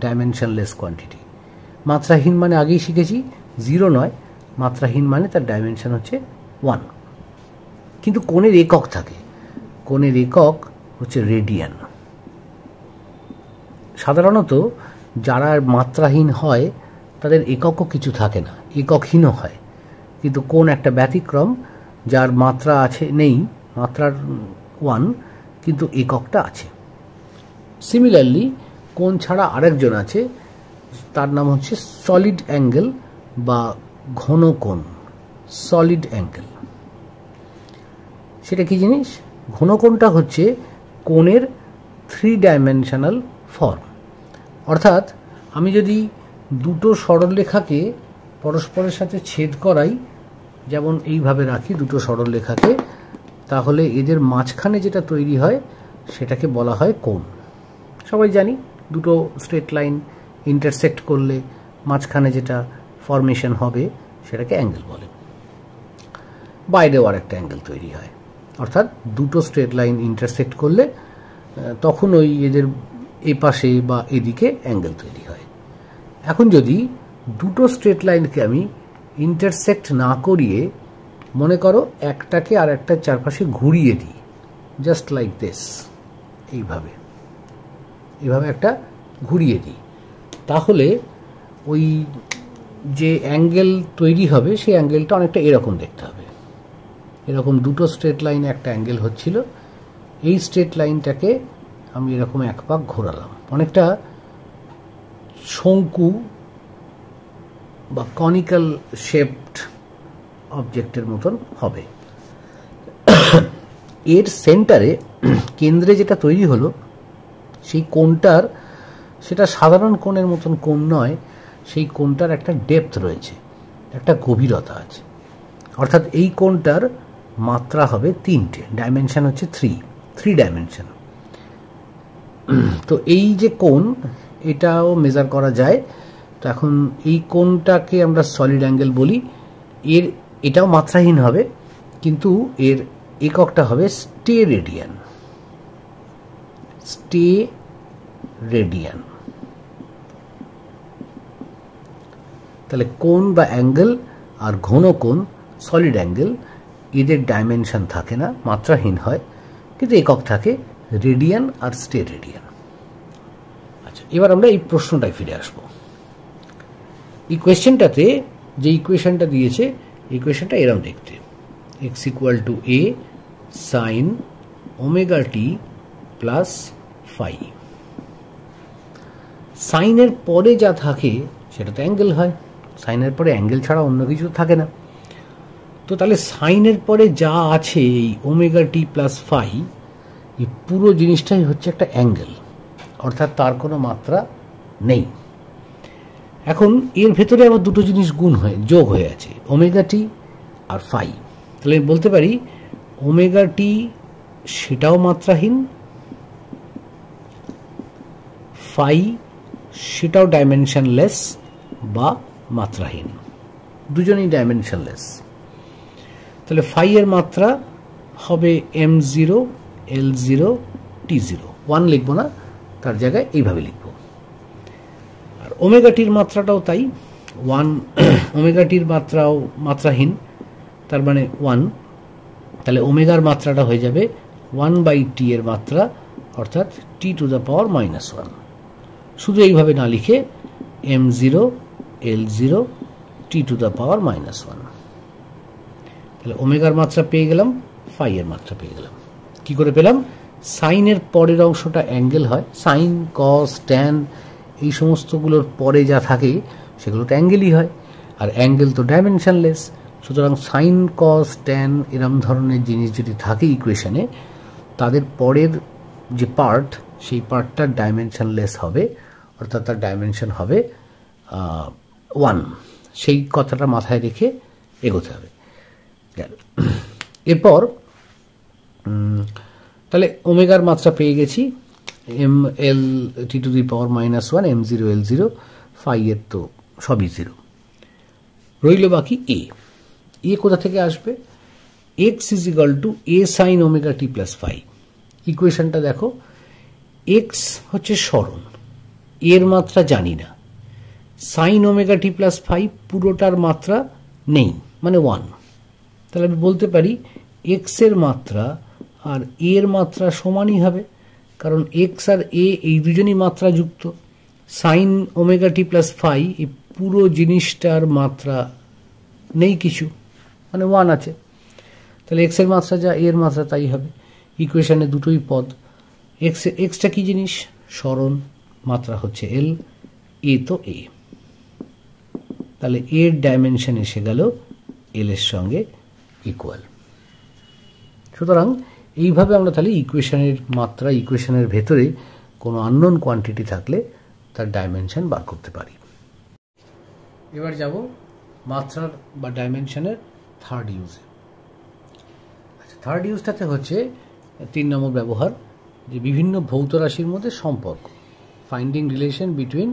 ডাইমেনশনলেস কোয়ান্টিটি। মাত্রাহীন মানে আগেই শিখেছি, 0 নয়, মাত্রাহীন মানে তার ডাইমেনশন হচ্ছে 1। কিন্তু কোণের একক থাকে, কোণের একক হচ্ছে রেডিয়ান। সাধারণত যারা মাত্রাহীন হয় তাদের এককও কিছু থাকে না, এককহীনও হয়। কিন্তু কোণ একটা ব্যতিক্রম, যার মাত্রা আছে নেই, মাত্রার 1 কিন্তু এককটা আছে। সিমিলারলি কোণ ছাড়া আরেকজন আছে, তার নাম হচ্ছে সলিড অ্যাঙ্গেল বা ঘন কোণ, সলিড অ্যাঙ্গেল। সেটা কি জিনিস? ঘন কোণটা হচ্ছে কোণের 3 ডাইমেনশনাল ফর্ম। অর্থাৎ আমি যদি দুটো সরলরেখাকে পরস্পরের সাথে ছেদ করাই, যেমন এইভাবে রাখি দুটো সরলরেখাকে, তাহলে এদের মাঝখানে যেটা তৈরি হয় সেটাকে বলা হয় কোণ। সবাই জানি দুটো স্ট্রেট লাইন ইন্টারসেক্ট করলে মাঝখানে যেটা ফরমেশন হবে সেটাকে অ্যাঙ্গেল বলে। বাইরেও আর একটা অ্যাঙ্গেল তৈরি হয়, অর্থাৎ দুটো স্ট্রেট লাইন ইন্টারসেক্ট করলে তখন ওই এদের এপাশে বা এদিকে অ্যাঙ্গেল তৈরি হয়। এখন যদি দুটো স্ট্রেট লাইনকে আমি ইন্টারসেক্ট না করিয়ে মনে করো একটাকে আর একটার চারপাশে ঘুরিয়ে দিই, জাস্ট লাইক দিস, এইভাবে এইভাবে একটা ঘুরিয়ে দিই, তাহলে ওই যে অ্যাঙ্গেল তৈরি হবে সেই অ্যাঙ্গেলটা অনেকটা এরকম দেখতে হবে। এরকম দুটো স্ট্রেট লাইনে একটা অ্যাঙ্গেল হচ্ছিল, এই স্ট্রেট লাইনটাকে আমি এরকম এক পাক ঘোরালাম, অনেকটা শঙ্কু বা কনিক্যাল শেপড অবজেক্টের মতন হবে। এর সেন্টারে, কেন্দ্রে যেটা তৈরি হলো সেই কোণটার, সেটা সাধারণ কোণের মতন কোণ নয়, সেই কোণটার একটা ডেপথ রয়েছে, একটা গভীরতা আছে। অর্থাৎ এই কোণটার মাত্রা হবে 3টে, ডাইমেনশন হচ্ছে 3 ডাইমেনশন। তো এই যে কোণ, এটাও মেজার করা যায়। তো এখন এই কোণটাকে আমরা সলিড অ্যাঙ্গেল বলি। এটাও মাত্রাহীন হবে, কিন্তু এর এককটা হবে স্টে রেডিয়ান। Stay radian. তাহলে কোণ বা অ্যাঙ্গেল আর ঘন কোণ, সলিড অ্যাঙ্গেল, এদের ডাইমেনশন থাকে না, মাত্রাহীন হয়, কিন্তু একক থাকে রেডিয়ান আর স্টে রেডিয়ান। আচ্ছা, এবার আমরা এই প্রশ্নটায় ফিরে আসব। এই কোয়েশ্চেনটাতে যে ইকুয়েশনটা দিয়েছে, ইকুয়েশনটা এরম দেখতে, x equal to a sine omega T plus phi. সাইনের পরে যা থাকে সেটা তো অ্যাঙ্গেল হয়, সাইনের পরে অ্যাঙ্গেল ছাড়া অন্য কিছু থাকে না। তো তাহলে সাইনের পরে যা আছে এই ওমেগা টি প্লাস ফাই, এই পুরো জিনিসটাই হচ্ছে একটা অ্যাঙ্গেল, অর্থাৎ তার কোনো মাত্রা নেই। এখন এর ভেতরে আবার দুটো জিনিস যোগ হয়ে আছে, ওমেগা টি আর ফাই। তাহলে আমি বলতে পারি ওমেগা টি সেটাও মাত্রাহীন, ফাই সেটাও ডাইমেনশনলেস বা মাত্রাহীন, দুজনেই ডাইমেনশনলেস। তাহলে ফাই এর মাত্রা হবে m0 l0 t0, 1 লিখবো না, তার জায়গায় এইভাবে লিখব। আর ওমেগা টির মাত্রাটাও তাই, 1 ওমেগা টির মাত্রাও মাত্রাহীন, তার মানে 1, তাহলে ওমেগার মাত্রাটা হয়ে যাবে 1/t এর মাত্রা, অর্থাৎ t টু দ্য পাওয়ার -1। শুধু এইভাবে না লিখে m0 L0 t to the power -1, তাহলে ওমেগার মাত্রা পেয়ে গেলাম, ফাই এর মাত্রা পেয়ে গেলাম। কি করে পেলাম? সাইনের পরের অংশটা অ্যাঙ্গেল হয়, সাইন কস ট্যান এই সমস্তগুলোর পরে যা থাকে সেগুলো তো অ্যাঙ্গেলই হয়, আর অ্যাঙ্গেল তো ডাইমেনশনলেস। সুতরাং সাইন কস ট্যান এরম ধরনের জিনিস যদি থাকে ইকুয়েশনে, তাদের পরের যে পার্ট সেই পার্টটা ডাইমেনশনলেস হবে, অর্থাৎ তার ডাইমেনশন হবে 1। সেই কথাটা মাথায় রেখে এগোতে হবে। এরপর তাহলে ওমেগার মাত্রা পেয়ে গেছি, ml t to the power -1, m0 L0, phi এর তো সবই 0। রইল বাকি এ কোথা থেকে আসবে? x = a sin omega t + phi। ইকুয়েশনটা দেখো, x হচ্ছে সরণ, এর মাত্রা জানি না, sign omega T plus phi পুরোটার মাত্রা নেই, মানে 1। তাহলে আমি বলতে পারি এক্স এর মাত্রা আর এর মাত্রা সমানই হবে, কারণ এক্স আর এ এই দুজনই মাত্রা যুক্ত। Sign omega T plus phi এই পুরো জিনিসটার মাত্রা নেই কিছু, মানে 1 আছে। তাহলে এক্স এর মাত্রা যা, এর মাত্রা তাই হবে। ইকুয়েশনে দুটোই পদ। এক্সটা কি জিনিস? সরণ, মাত্রা হচ্ছে এল, এ তো এ, তাহলে এর ডাইমেনশন এসে গেল এল এর সঙ্গে ইকুয়াল। সুতরাং এইভাবে আমরা তাহলে ইকুয়েশনের মাত্রা, ইকুয়েশনের ভেতরে কোনো আননোন কোয়ান্টিটি থাকলে তার ডাইমেনশন বার করতে পারি। এবার যাব মাত্রার বা ডাইমেনশনের থার্ড ইউজে। আচ্ছা, থার্ড ইউজটাতে হচ্ছে 3 নম্বর ব্যবহার, যে বিভিন্ন ভৌত রাশির মধ্যে সম্পর্ক, finding relation between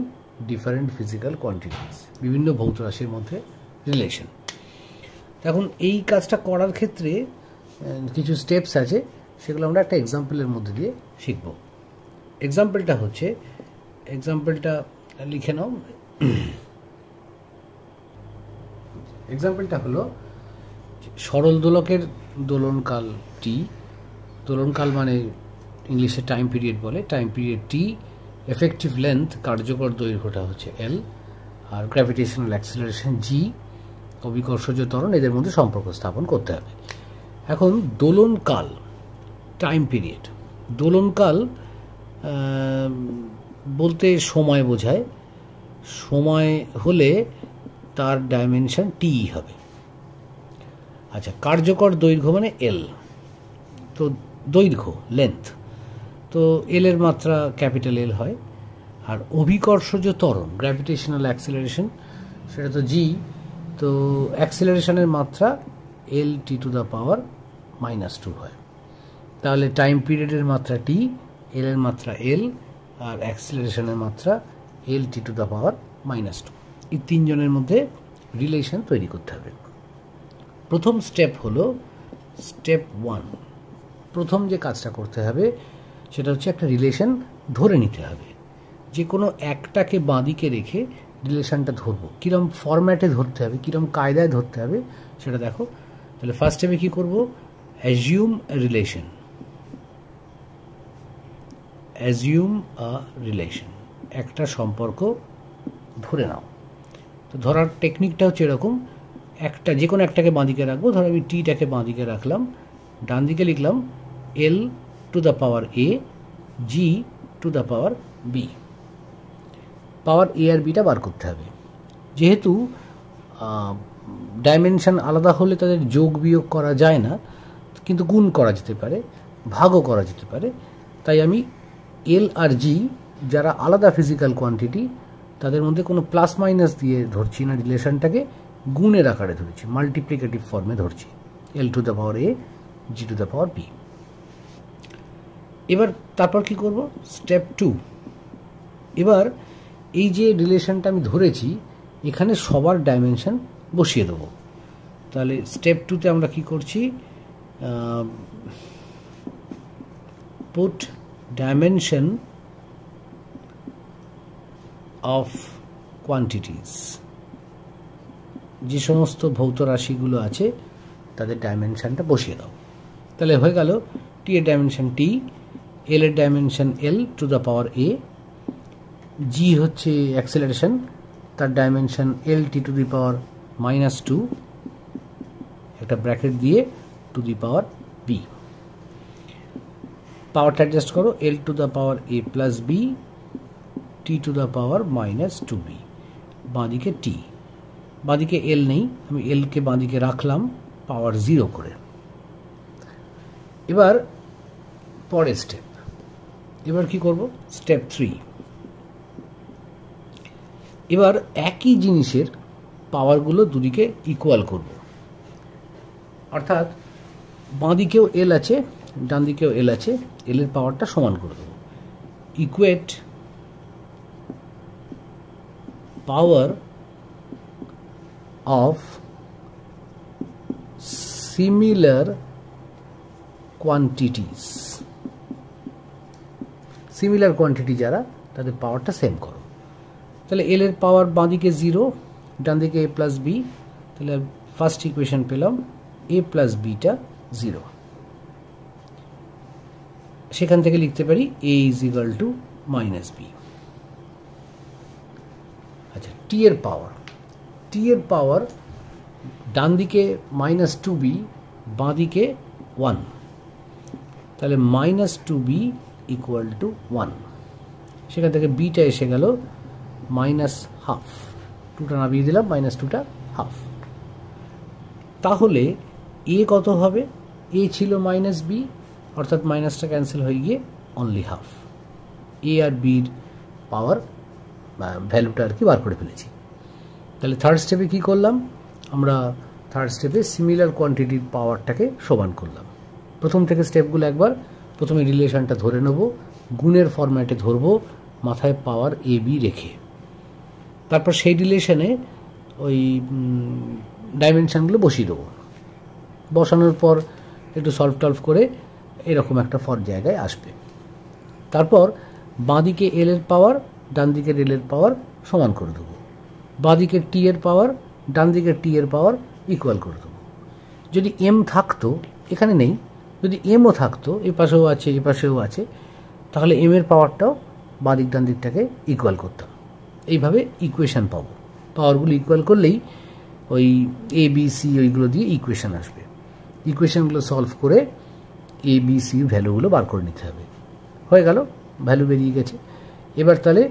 different physical quantities, বিভিন্ন ভৌত রাশির মধ্যে রিলেশন। এখন এই কাজটা করার ক্ষেত্রে কিছু স্টেপস আছে, সেগুলো আমরা একটা এক্সাম্পলের মধ্যে দিয়ে শিখব। এক্সাম্পলটা হচ্ছে, এক্সাম্পলটা লিখে নাও। এক্সাম্পলটা হলো সরল দোলকের দোলনকাল টি, দোলনকাল মানে ইংলিশে টাইম পিরিয়ড বলে, টাইম পিরিয়ড টি, এফেক্টিভ লেন্থ কার্যকর দৈর্ঘ্যটা হচ্ছে এল, আর গ্র্যাভিটেশনাল অ্যাক্সিলারেশন জি, অভিকর্ষজ ত্বরণ, এদের মধ্যে সম্পর্ক স্থাপন করতে হবে। এখন দোলনকাল, টাইম পিরিয়ড, দোলনকাল বলতে সময় বোঝায়, সময় হলে তার ডাইমেনশন টি হবে। আচ্ছা, কার্যকর দৈর্ঘ্য মানে এল, তো দৈর্ঘ্য লেন্থ, তো এল এর মাত্রা ক্যাপিটাল এল হয়। আর অভিকর্ষজ ত্বরণ গ্র্যাভিটেশনাল অ্যাক্সিলারেশন, সেটা তো জি, তো অ্যাক্সিলারেশনের মাত্রা L T to the power -2 হয়। তাহলে টাইম পিরিয়ডের মাত্রা টি, এল এর মাত্রা এল, আর অ্যাক্সিলারেশনের মাত্রা L T to the power -2। এই তিনজনের মধ্যে রিলেশন তৈরি করতে হবে। প্রথম স্টেপ হলো স্টেপ 1। প্রথম যে কাজটা করতে হবে সেটা হচ্ছে একটা রিলেশন ধরে নিতে হবে। যে কোনো একটাকে বাঁদিকে রেখে রিলেশনটা ধরবো, কীরকম ফরম্যাটে ধরতে হবে, কীরকম কায়দায় ধরতে হবে সেটা দেখো। তাহলে ফার্স্ট স্টেপে কী করবো? অ্যাজিউম রিলেশন, অ্যাজিউম আ রিলেশন, একটা সম্পর্ক ধরে নাও। তো ধরার টেকনিকটা হচ্ছে এরকম, একটা যে কোনো একটাকে বাঁদিকে রাখবো। ধরো আমি টিটাকে বাঁদিকে রাখলাম, ডান দিকে লিখলাম L to the power A, G to the power B. Power A আর বিটা বার করতে হবে। যেহেতু ডাইমেনশন আলাদা হলে তাদের যোগ বিয়োগ করা যায় না, কিন্তু গুণ করা যেতে পারে, ভাগও করা যেতে পারে। তাই আমি এল আর জি যারা আলাদা ফিজিক্যাল কোয়ান্টিটি, তাদের মধ্যে কোনো প্লাস মাইনাস দিয়ে ধরছি না, রিলেশনটাকে গুণের আকারে ধরছি, মাল্টিপ্লিকেটিভ ফর্মে ধরছি, L to the power A, G to the power B. এবার তারপর কি করব? স্টেপ 2। এবার এই যে রিলেশনটা আমি ধরেছি, এখানে সবার ডাইমেনশন বসিয়ে দেবো। তাহলে স্টেপ 2তে আমরা কি করছি? পুট ডাইমেনশন অফ কোয়ান্টিটিস, যে সমস্ত ভৌত রাশিগুলো আছে তাদের ডাইমেনশনটা বসিয়ে দাও। তাহলে হয়ে গেল টি এর ডাইমেনশন টি, এল এর dimension L to the power A, G হচ্ছে অ্যাক্সেলারেশন, তার dimension L T to the power -2, একটা ব্র্যাকেট দিয়ে টু দি পাওয়ার বি। পাওয়ারটা অ্যাডজাস্ট করো, L to the power A plus B T to the power -2b, বাঁদিকে টি, বাঁদিকে এল নেই, আমি এলকে বাঁদিকে রাখলাম পাওয়ার 0 করে। এবার পরের স্টেপ, এবার কি করব, স্টেপ 3। এবার একই জিনিসের পাওয়ারগুলো দুদিকে ইকুয়াল করব, অর্থাৎ বাঁদিকেও এল আছে ডান দিকেও এল আছে, এল এর পাওয়ারটা সমান করে দেবো। Equate power of similar quantities, similar quantity যারা তাদের পাওয়ারটা সেম করো। তাহলে এল এর পাওয়ার বাঁদিকে 0, ডান দিকে এ প্লাস বি, তাহলে ফার্স্ট ইকুয়েশন পেলাম এ প্লাস বিটা 0। সেখান থেকে লিখতে পারি a is equal two -b। আচ্ছা, টি এর পাওয়ার ডান দিকে -2b, বাঁ দিকে 1, তাহলে -2b ইকুয়াল টু 1। সেখান থেকে বিটা এসে গেল -12, 2টা নামিয়ে দিলাম, -2টা হাফ। তাহলে এ কত হবে, এ ছিল -b, অর্থাৎ মাইনাসটা ক্যান্সেল হয়ে গিয়ে অনলি হাফ। এ আর বির পাওয়ার ভ্যালুটা আর কি বার করে ফেলেছি। তাহলে থার্ড স্টেপে কি করলাম, আমরা থার্ড স্টেপে সিমিলার কোয়ান্টিটির পাওয়ারটাকে সমান করলাম। প্রথম থেকে স্টেপগুলো একবার, প্রথমে রিলেশনটা ধরে নেব, গুণের ফরম্যাটে ধরবো, মাথায় পাওয়ার এ বি রেখে, তারপর সেই রিলেশনে ওই ডাইমেনশানগুলো বসিয়ে দেবো। বসানোর পর একটু সলভ টলভ করে এরকম একটা জায়গায় আসবে। তারপর বাঁদিকে এল এর পাওয়ার ডান দিকের এল এর পাওয়ার সমান করে দেবো, বাঁদিকের টি এর পাওয়ার ডান দিকের টি এর পাওয়ার ইকুয়াল করে দেবো। যদি এম থাকতো, এখানে নেই, যদি এমও থাকতো, এ পাশেও আছে এ পাশেও আছে, তাহলে এম এর পাওয়ারটাও বাঁদিক ডান দিকটাকে ইকুয়াল করতাম। এইভাবে ইকুয়েশান পাবো। পাওয়ারগুলো ইকুয়াল করলেই ওই এ বি সি ওইগুলো দিয়ে ইকুয়েশান আসবে। ইকুয়েশানগুলো সলভ করে এ বি সির ভ্যালুগুলো বার করে নিতে হবে। হয়ে গেল, ভ্যালু বেরিয়ে গেছে। এবার তাহলে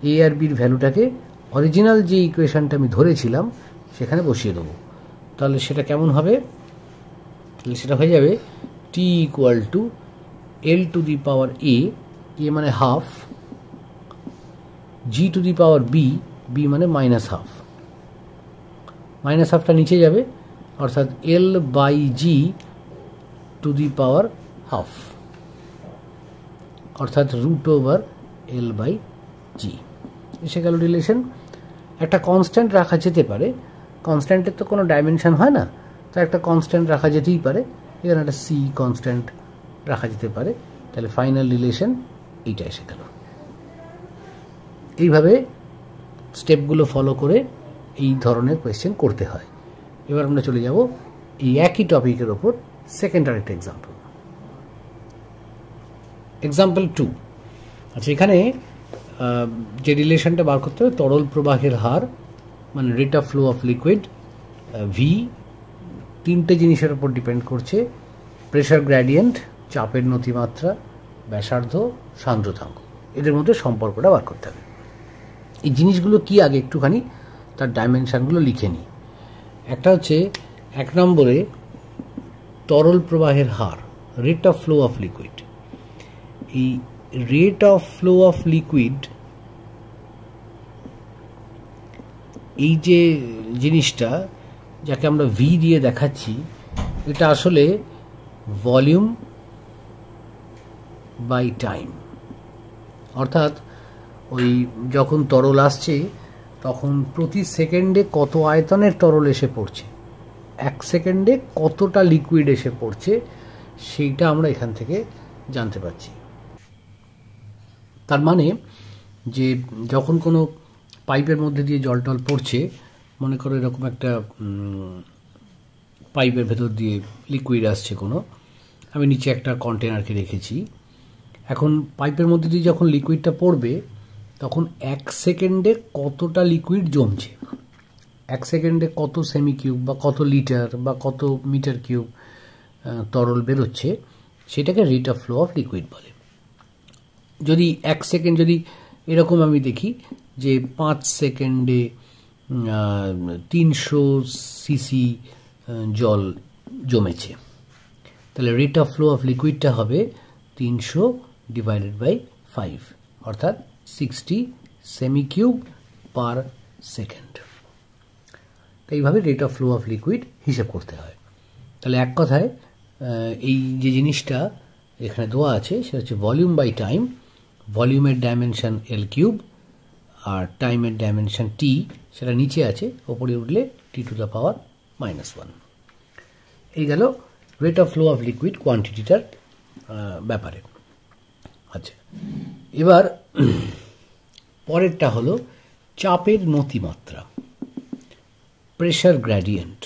এ আর বির ভ্যালুটাকে অরিজিনাল যে ইকুয়েশানটা আমি ধরেছিলাম সেখানে বসিয়ে দেবো। তাহলে সেটা কেমন হবে, তাহলে সেটা হয়ে যাবে T equal to L to the power A, A মানে half, G to the power B, B মানে -12, -12টা নিচে যাবে, অর্থাৎ এল by G to the power half, অর্থাৎ √এল বাই জি। এসে গেল রিলেশন। একটা কনস্ট্যান্ট রাখা যেতে পারে, কনস্ট্যান্টের তো কোনো ডাইমেনশন হয় না, তো একটা কনস্ট্যান্ট রাখা যেতেই পারে, এখানে একটা সি কনস্ট্যান্ট রাখা যেতে পারে। তাহলে ফাইনাল রিলেশন এইটা এসে গেল। এইভাবে স্টেপগুলো ফলো করে এই ধরনের কোয়েশ্চেন করতে হয়। এবার আমরা চলে যাব এই একই টপিকের ওপর সেকেন্ড আরেকটা এক্সাম্পল। এক্সাম্পল 2। আচ্ছা, এখানে যে রিলেশনটা বার করতে হবে, তরল প্রবাহের হার মানে rate of flow of liquid V, তিনটে জিনিসের উপর ডিপেন্ড করছে: প্রেশার গ্রেডিয়েন্ট, চাপের নতিমাত্রা, ব্যাসার্ধ, সান্দ্রতাঙ্ক। এদের মধ্যে সম্পর্কটা বার করতে হবে। এই জিনিসগুলো কি আগে একটুখানি তার ডাইমেনশানগুলো লিখে নিই। একটা হচ্ছে 1 নম্বরে তরল প্রবাহের হার, rate of flow of liquid. এই rate of flow of liquid, এই যে জিনিসটা যাকে আমরা ভি দিয়ে দেখাচ্ছি, এটা আসলে ভলিউম বাই টাইম। অর্থাৎ ওই যখন তরল আসছে তখন প্রতি সেকেন্ডে কত আয়তনের তরল এসে পড়ছে, 1 সেকেন্ডে কতটা লিকুইড এসে পড়ছে, সেইটা আমরা এখান থেকে জানতে পারছি। তার মানে যে যখন কোনো পাইপের মধ্যে দিয়ে জল টল পড়ছে, মনে করো এরকম একটা পাইপের ভেতর দিয়ে লিকুইড আসছে কোনো, আমি নিচে একটা কন্টেনারকে রেখেছি। এখন পাইপের মধ্যে দিয়ে যখন লিকুইডটা পড়বে তখন 1 সেকেন্ডে কতটা লিকুইড জমছে, 1 সেকেন্ডে কত সেমি কিউব বা কত লিটার বা কত মিটার কিউব তরল বেরোচ্ছে, সেটাকে rate of flow of liquid বলে। যদি 1 সেকেন্ড, যদি এরকম আমি দেখি যে 5 সেকেন্ডে 300 সিসি জল জমেছে, তাহলে রেট অফ ফ্লো অফ লিকুইডটা হবে 300 ডিভাইডেড বাই 5, অর্থাৎ 60 সেমি কিউব পার সেকেন্ড। তো এইভাবে rate of flow of liquid হিসেব করতে হয়। তাহলে এক কথায় এই যে জিনিসটা এখানে দেওয়া আছে সেটা হচ্ছে ভলিউম বাই টাইম, ভলিউমের ডাইমেনশন এল কিউব আর টাইমের ডাইমেনশন টি, সেটা নিচে আছে, ওপরে উঠলে টি টু দ্য পাওয়ার -1। এই গেল rate of flow of liquid কোয়ান্টিটিটার ব্যাপারে। আচ্ছা, এবার পরেরটা হলো চাপের নতিমাত্রা, প্রেশার গ্রেডিয়েন্ট।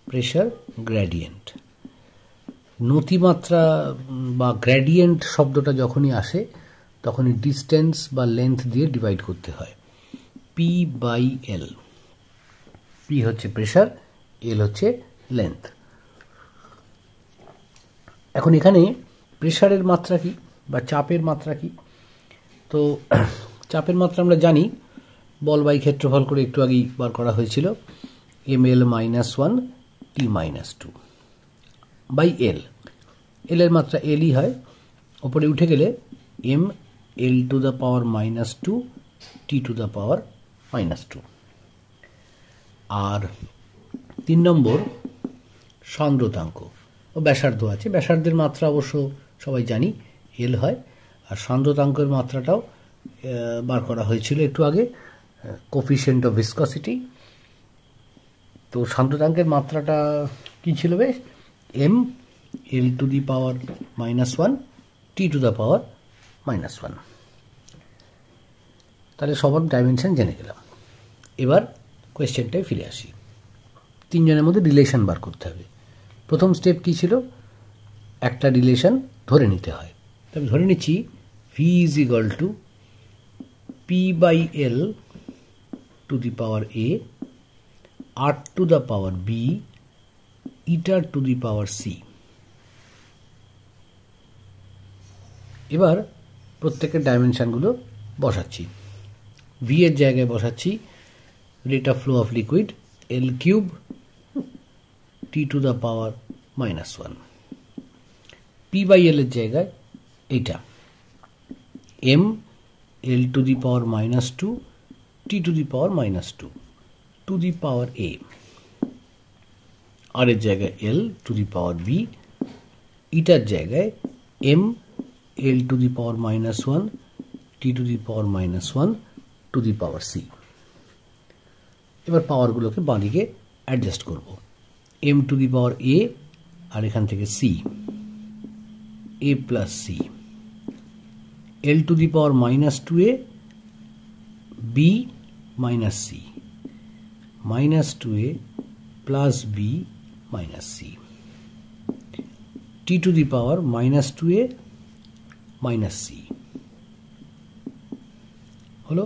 প্রেশার গ্রেডিয়েন্ট, নতিমাত্রা বা গ্রেডিয়েন্ট শব্দটা যখনই আসে তখনই ডিস্টেন্স বা লেন্থ দিয়ে ডিভাইড করতে হয়। পি বাই এল, পি হচ্ছে প্রেশার, এল হচ্ছে লেন্থ। এখন এখানে প্রেশারের মাত্রা কি বা চাপের মাত্রা কি? তো চাপের মাত্রা আমরা জানি, বল বাই ক্ষেত্রফল করে একটু আগেই বার করা হয়েছিল, ml -1 t -2 by L. L এর মাত্রা এলই হয়, ওপরে উঠে গেলে m l to the power -2 t to the power -2। আর 3 নম্বর সান্দ্রতাঙ্ক ও ব্যাসার্ধ আছে। ব্যাসার্ধের মাত্রা অবশ্য সবাই জানি এল হয়, আর সান্দ্রতাঙ্কের মাত্রাটাও বার করা হয়েছিল একটু আগে, কোফিশিয়েন্ট অফ ভিসকসিটি। তো সান্দ্রতাঙ্কের মাত্রাটা কি ছিল বেশ, m l to the power -1 t to the power -1। তাহলে সবার ডাইমেনশন জেনে গেলাম। এবার কোয়েশ্চেনটায় ফিরে আসি। 3 জনের মধ্যে রিলেশন বার করতে হবে। প্রথম স্টেপ কি ছিল, একটা রিলেশন ধরে নিতে হয়। তবে ধরে নিচ্ছি v is equal to p by l to the power a r to the power b eta to the power c। এবার প্রত্যেকের ডাইমেনশনগুলো বসাচ্ছি। v এর জায়গায় বসাচ্ছি rate of flow of liquid l cube t to the power -1। p by l এর জায়গায় এইটা m l to the power -2 t to the power -2 to the power a। আর এর জায়গায় l to the power b, ইটার জায়গায় m l to the power -1 t to the power -1 two the power c। এবার পাওয়ারগুলোকে বাঁদিকে adjust করব। m two the power a আর এখান থেকে c, a plus c, l to the power -2a b minus c, -2a plus b minus c, t to the power -2a minus c হলো।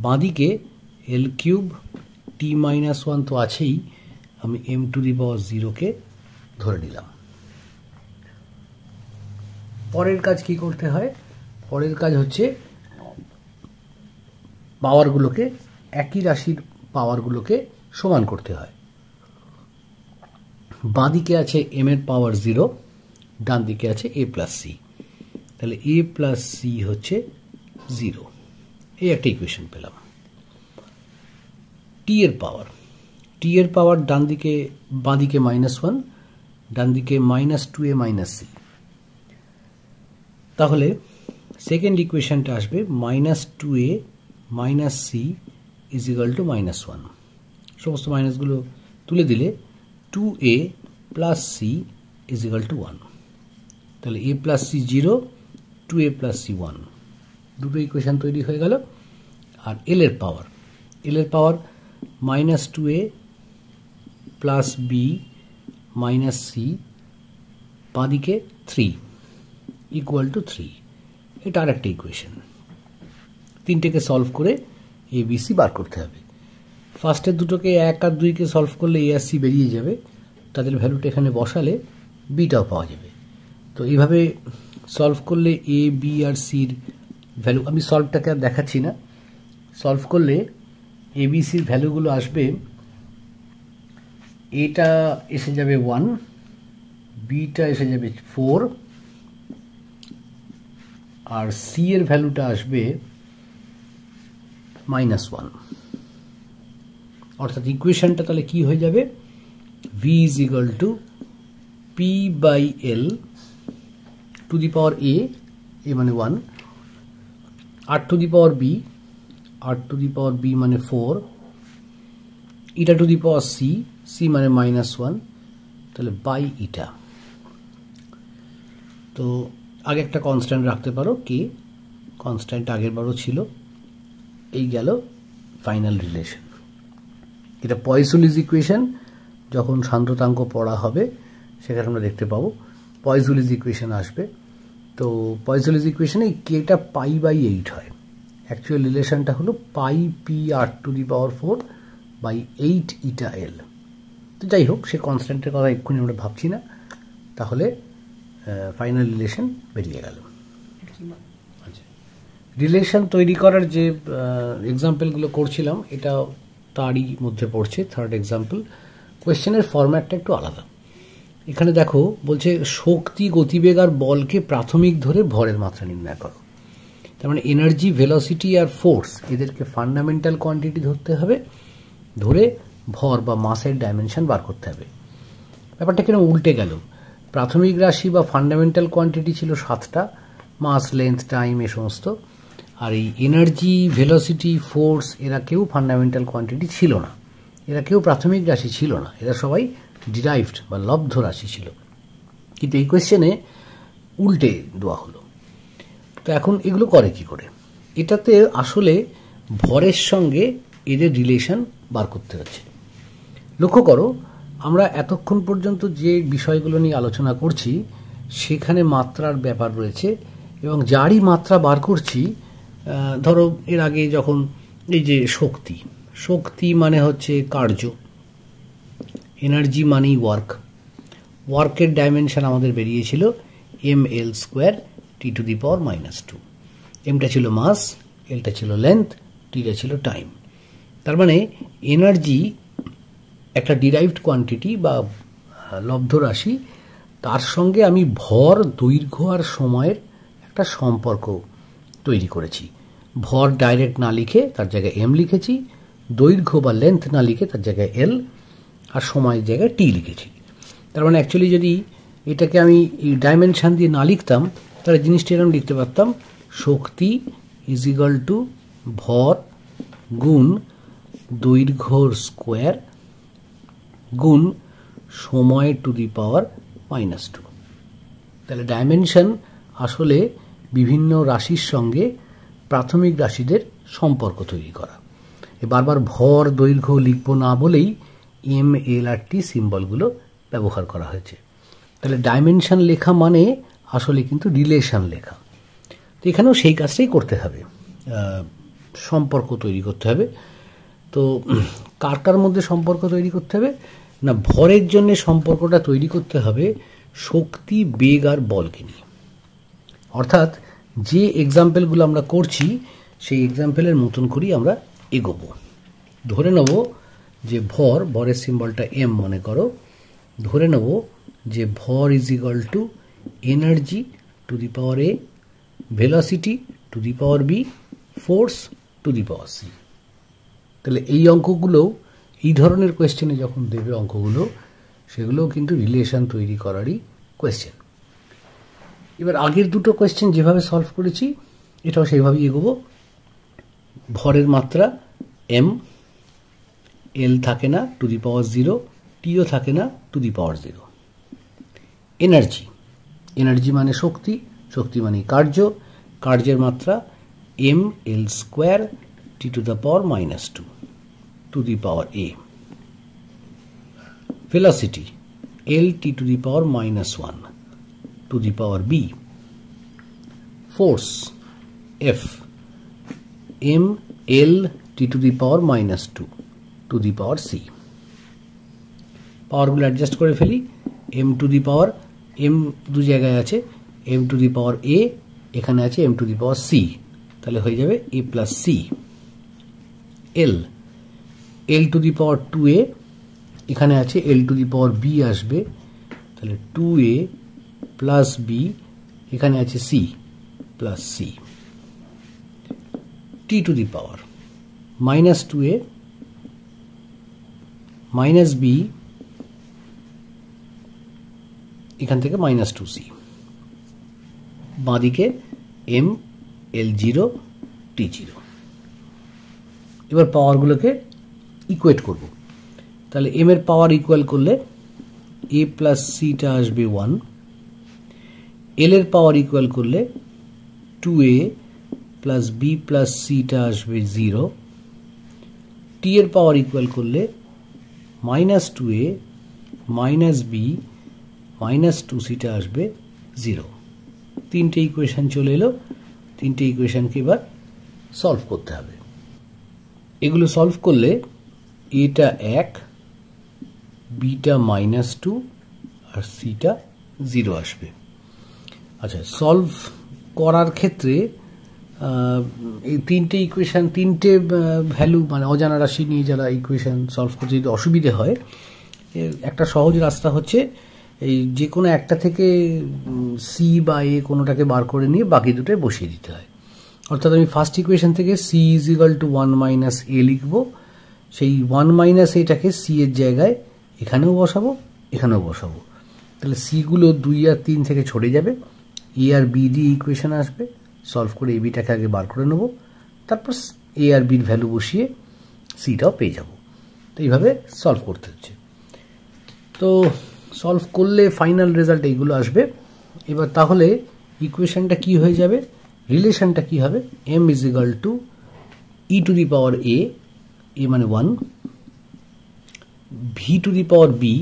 বাঁদিকে l cube t -1 তো আছেই, আমি m two the পাওয়ার 0কে ধরে নিলাম। পরের কাজ কি করতে হয়? পরের কাজ হচ্ছে পাওয়ারগুলোকে, একই রাশির পাওয়ারগুলোকে সমান করতে হয়। বাঁদিকে আছে m এর পাওয়ার 0, ডান দিকে আছে a প্লাস c, তাহলে a প্লাস c হচ্ছে 0। এই একটা ইকুয়েশন পেলাম। t এর পাওয়ার ডান দিকে, বাঁদিকে -1, ডান দিকে -2a মাইনাস c। তাহলে সেকেন্ড ইকুয়েশনটা আসবে -2a minus c is equal to -1। সমস্ত মাইনাসগুলো তুলে দিলে 2a plus c is equal to 1। তাহলে a plus c 0, 2a plus c 1, দুটো ইকুয়েশন তৈরি হয়ে গেল। আর এল এর power -2a plus B minus C বাঁদিকে 3 ইকুয়াল টু 3। এটা আর একটা ইকুয়েশন। তিনটেকে সলভ করে এ বি সি বার করতে হবে। ফার্স্টের দুটোকে 1 আর 2কে সলভ করলে এ আর সি বেরিয়ে যাবে, তাদের ভ্যালুটা এখানে বসালে বিটাও পাওয়া যাবে। তো এইভাবে সলভ করলে A B R sir value, আমি সলভটাকে আর দেখাচ্ছি না, সলভ করলে এ বি সির ভ্যালুগুলো আসবে, এটা এসে যাবে 1, বিটা এসে যাবে 4, আর সি এর ভ্যালুটা আসবে -1। অর্থাৎ ইকুয়েশনটা তাহলে কি হয়ে যাবে, v is equal to P by L to the power A মানে 1, আর টু দি পাওয়ার বি, আর টু দি পাওয়ার বি মানে 4, eta to the power C, C মানে -1, তাহলে বাই ইটা। তো আগে একটা কনস্ট্যান্ট রাখতে পারো, কে কনস্ট্যান্ট আগের বারও ছিল। এই গেল ফাইনাল রিলেশন। এটা পয়সুলিজ ইকুয়েশন, যখন সান্দ্রতাঙ্ক পড়া হবে সেখানে আমরা দেখতে পাবো পয়সুলিজ ইকুয়েশন আসবে। তো পয়সুলিজ ইকুয়েশনে কেটা পাই বাই 8 হয়, অ্যাকচুয়াল রিলেশনটা হলো pi P R to the power 4 by 8 eta L. তো যাই হোক, সে কনস্ট্যান্টের কথা এক্ষুনি আমরা ভাবছি না। তাহলে ফাইনাল রিলেশন বেরিয়ে গেল। আচ্ছা, রিলেশন তৈরি করার যে এক্সাম্পলগুলো করছিলাম এটা তারই মধ্যে পড়ছে, থার্ড এক্সাম্পল। কোয়েশ্চেনের ফরম্যাটটা একটু আলাদা। এখানে দেখো বলছে শক্তি, গতিবেগ আর বলকে প্রাথমিক ধরে ভরের মাত্রা নির্ণয় করো। তার মানে এনার্জি, ভেলোসিটি আর ফোর্স এদেরকে ফান্ডামেন্টাল কোয়ান্টিটি ধরতে হবে, ধরে ভর বা মাসের ডাইমেনশন বার করতে হবে। ব্যাপারটা কিরকম উল্টে গেল, প্রাথমিক রাশি বা ফান্ডামেন্টাল কোয়ান্টিটি ছিল 7টা, মাস, লেন্থ, টাইম এ সমস্ত। আর এই এনার্জি, ভেলোসিটি, ফোর্স এরা কেউ ফান্ডামেন্টাল কোয়ান্টিটি ছিল না, এরা কেউ প্রাথমিক রাশি ছিল না, এরা সবাই ডিরাইভড বা লব্ধ রাশি ছিল। কিন্তু এই কোয়েশ্চেনে উল্টে দেওয়া হলো। তো এখন এগুলো করে কি করে? এটাতে আসলে ভরের সঙ্গে এদের রিলেশন বার করতে হচ্ছে। লক্ষ্য করো, আমরা এতক্ষণ পর্যন্ত যে বিষয়গুলো নিয়ে আলোচনা করছি সেখানে মাত্রার ব্যাপার রয়েছে, এবং যারই মাত্রা বার করছি, ধরো এর আগে যখন এই যে শক্তি, শক্তি মানে হচ্ছে কার্য, এনার্জি মানেই ওয়ার্ক, ওয়ার্কের ডাইমেনশন আমাদের বেরিয়েছিল ml² T⁻²। এমটা ছিল মাস, এলটা ছিল লেন্থ, টিটা ছিল টাইম। তার মানে এনার্জি একটা ডিরাইভড কোয়ান্টিটি বা লব্ধ রাশি, তার সঙ্গে আমি ভর, দৈর্ঘ্য আর সময়ের একটা সম্পর্ক তৈরি করেছি। ভর ডাইরেক্ট না লিখে তার জায়গায় এম লিখেছি, দৈর্ঘ্য বা লেন্থ না লিখে তার জায়গায় এল, আর সময়ের জায়গায় টি লিখেছি। তার মানে অ্যাকচুয়ালি যদি এটাকে আমি এই ডাইমেনশান দিয়ে না লিখতাম তাহলে জিনিসটা এরকম লিখতে পারতাম, শক্তি ইজ ইকুয়াল টু ভর গুণ দৈর্ঘ্যর স্কোয়ার গুণ সময় টু দি পাওয়ার -2। তাহলে ডাইমেনশন আসলে বিভিন্ন রাশির সঙ্গে প্রাথমিক রাশিদের সম্পর্ক তৈরি করা। বারবার ভর, দৈর্ঘ্য লিখব না বলেই এম, এল আর টি সিম্বলগুলো ব্যবহার করা হয়েছে। তাহলে ডাইমেনশন লেখা মানে আসলে কিন্তু রিলেশন লেখা। তো এখানেও সেই কাজটাই করতে হবে, সম্পর্ক তৈরি করতে হবে। তো কার কার মধ্যে সম্পর্ক তৈরি করতে হবে না, ভরের জন্য সম্পর্কটা তৈরি করতে হবে শক্তি, বেগ আর বলকে নিয়ে। অর্থাৎ যে এক্সাম্পলগুলো আমরা করছি সেই এক্সাম্পলের মতন করেই আমরা এগোবো। ধরে নেব যে ভরের সিম্বলটা এম মনে করো, ধরে নেব যে ভর is equal to energy to the power A, velocity to the power B, force to the power C. তাহলে এই অঙ্কগুলো, এই ধরনের কোয়েশ্চেনে যখন দেবে অঙ্কগুলো, সেগুলোও কিন্তু রিলেশন তৈরি করারই কোয়েশ্চেন। এবার আগের দুটো কোয়েশ্চেন যেভাবে সলভ করেছি এটাও সেইভাবেই এগোবো। ভরের মাত্রা এম, এল থাকে না টু দি পাওয়ার 0, টিও থাকে না two the power 0। Energy, energy মানে শক্তি, শক্তি মানে কার্য, কার্যের মাত্রা ml² T⁻² two the power a। velocity L t to the power minus 1 to the power b, force F m L t to the power minus 2 to the power c. পাওয়ারগুলো adjust করে ফেলি। m to the power m দু জায়গায় আছে, m to the power a এখানে আছে m to the power c, তাহলে হয়ে যাবে a plus c। L to the power 2a এখানে আছে, L to the power b আসবে, তাহলে 2a plus b এখানে আছে c plus c। t to the power minus 2a minus b এখান থেকে minus 2c, বাঁদিকে m L0 T0। এবার পাওয়ারগুলোকে ইকুয়েট করব, তাহলে m এর পাওয়ার ইকুয়াল করলে a প্লাস সিটা আসবে 1, l এর পাওয়ার ইকুয়াল করলে 2a প্লাস b প্লাস সিটা আসবে 0, t এর পাওয়ার ইকুয়াল করলে minus 2a minus b minus 2cটা আসবে 0। তিনটে ইকুয়েশন চলে এলো, তিনটে ইকুয়েশনকে এবার সলভ করতে হবে। এগুলো সলভ করলে এটা 1, বিটা মাইনাস 2 আর সিটা 0 আসবে। আচ্ছা, সলভ করার ক্ষেত্রে এই তিনটে ইকুয়েশন, তিনটে ভ্যালু মানে অজানা রাশি নিয়ে যারা ইকুয়েশন সলভ করতে যদি অসুবিধে হয়, একটা সহজ রাস্তা হচ্ছে এই যে কোনো একটা থেকে সি বা এ কোনোটাকে বার করে নিয়ে বাকি দুটোয় বসিয়ে দিতে হয়। অর্থাৎ আমি ফার্স্ট ইকুয়েশন থেকে c is equal to 1 minus A লিখবো, সেই 1 মাইনাস এটাকে সি এর জায়গায় এখানেও বসাবো, এখানেও বসাবো, তাহলে সিগুলো 2 আর 3 থেকে ছড়ে যাবে, এ আর বি দিয়ে ইকুয়েশন আসবে, সলভ করে এ বিটাকে আগে বার করে নেবো, তারপর এ আর বির ভ্যালু বসিয়ে সিটাও পেয়ে যাব। তো এইভাবে সলভ করতে হচ্ছে। তো সলভ করলে ফাইনাল রেজাল্ট এইগুলো আসবে। এবার তাহলে ইকুয়েশনটা কি হয়ে যাবে, রিলেশনটা কি হবে, m is equal to E to the power A, A মানে 1, V to the power B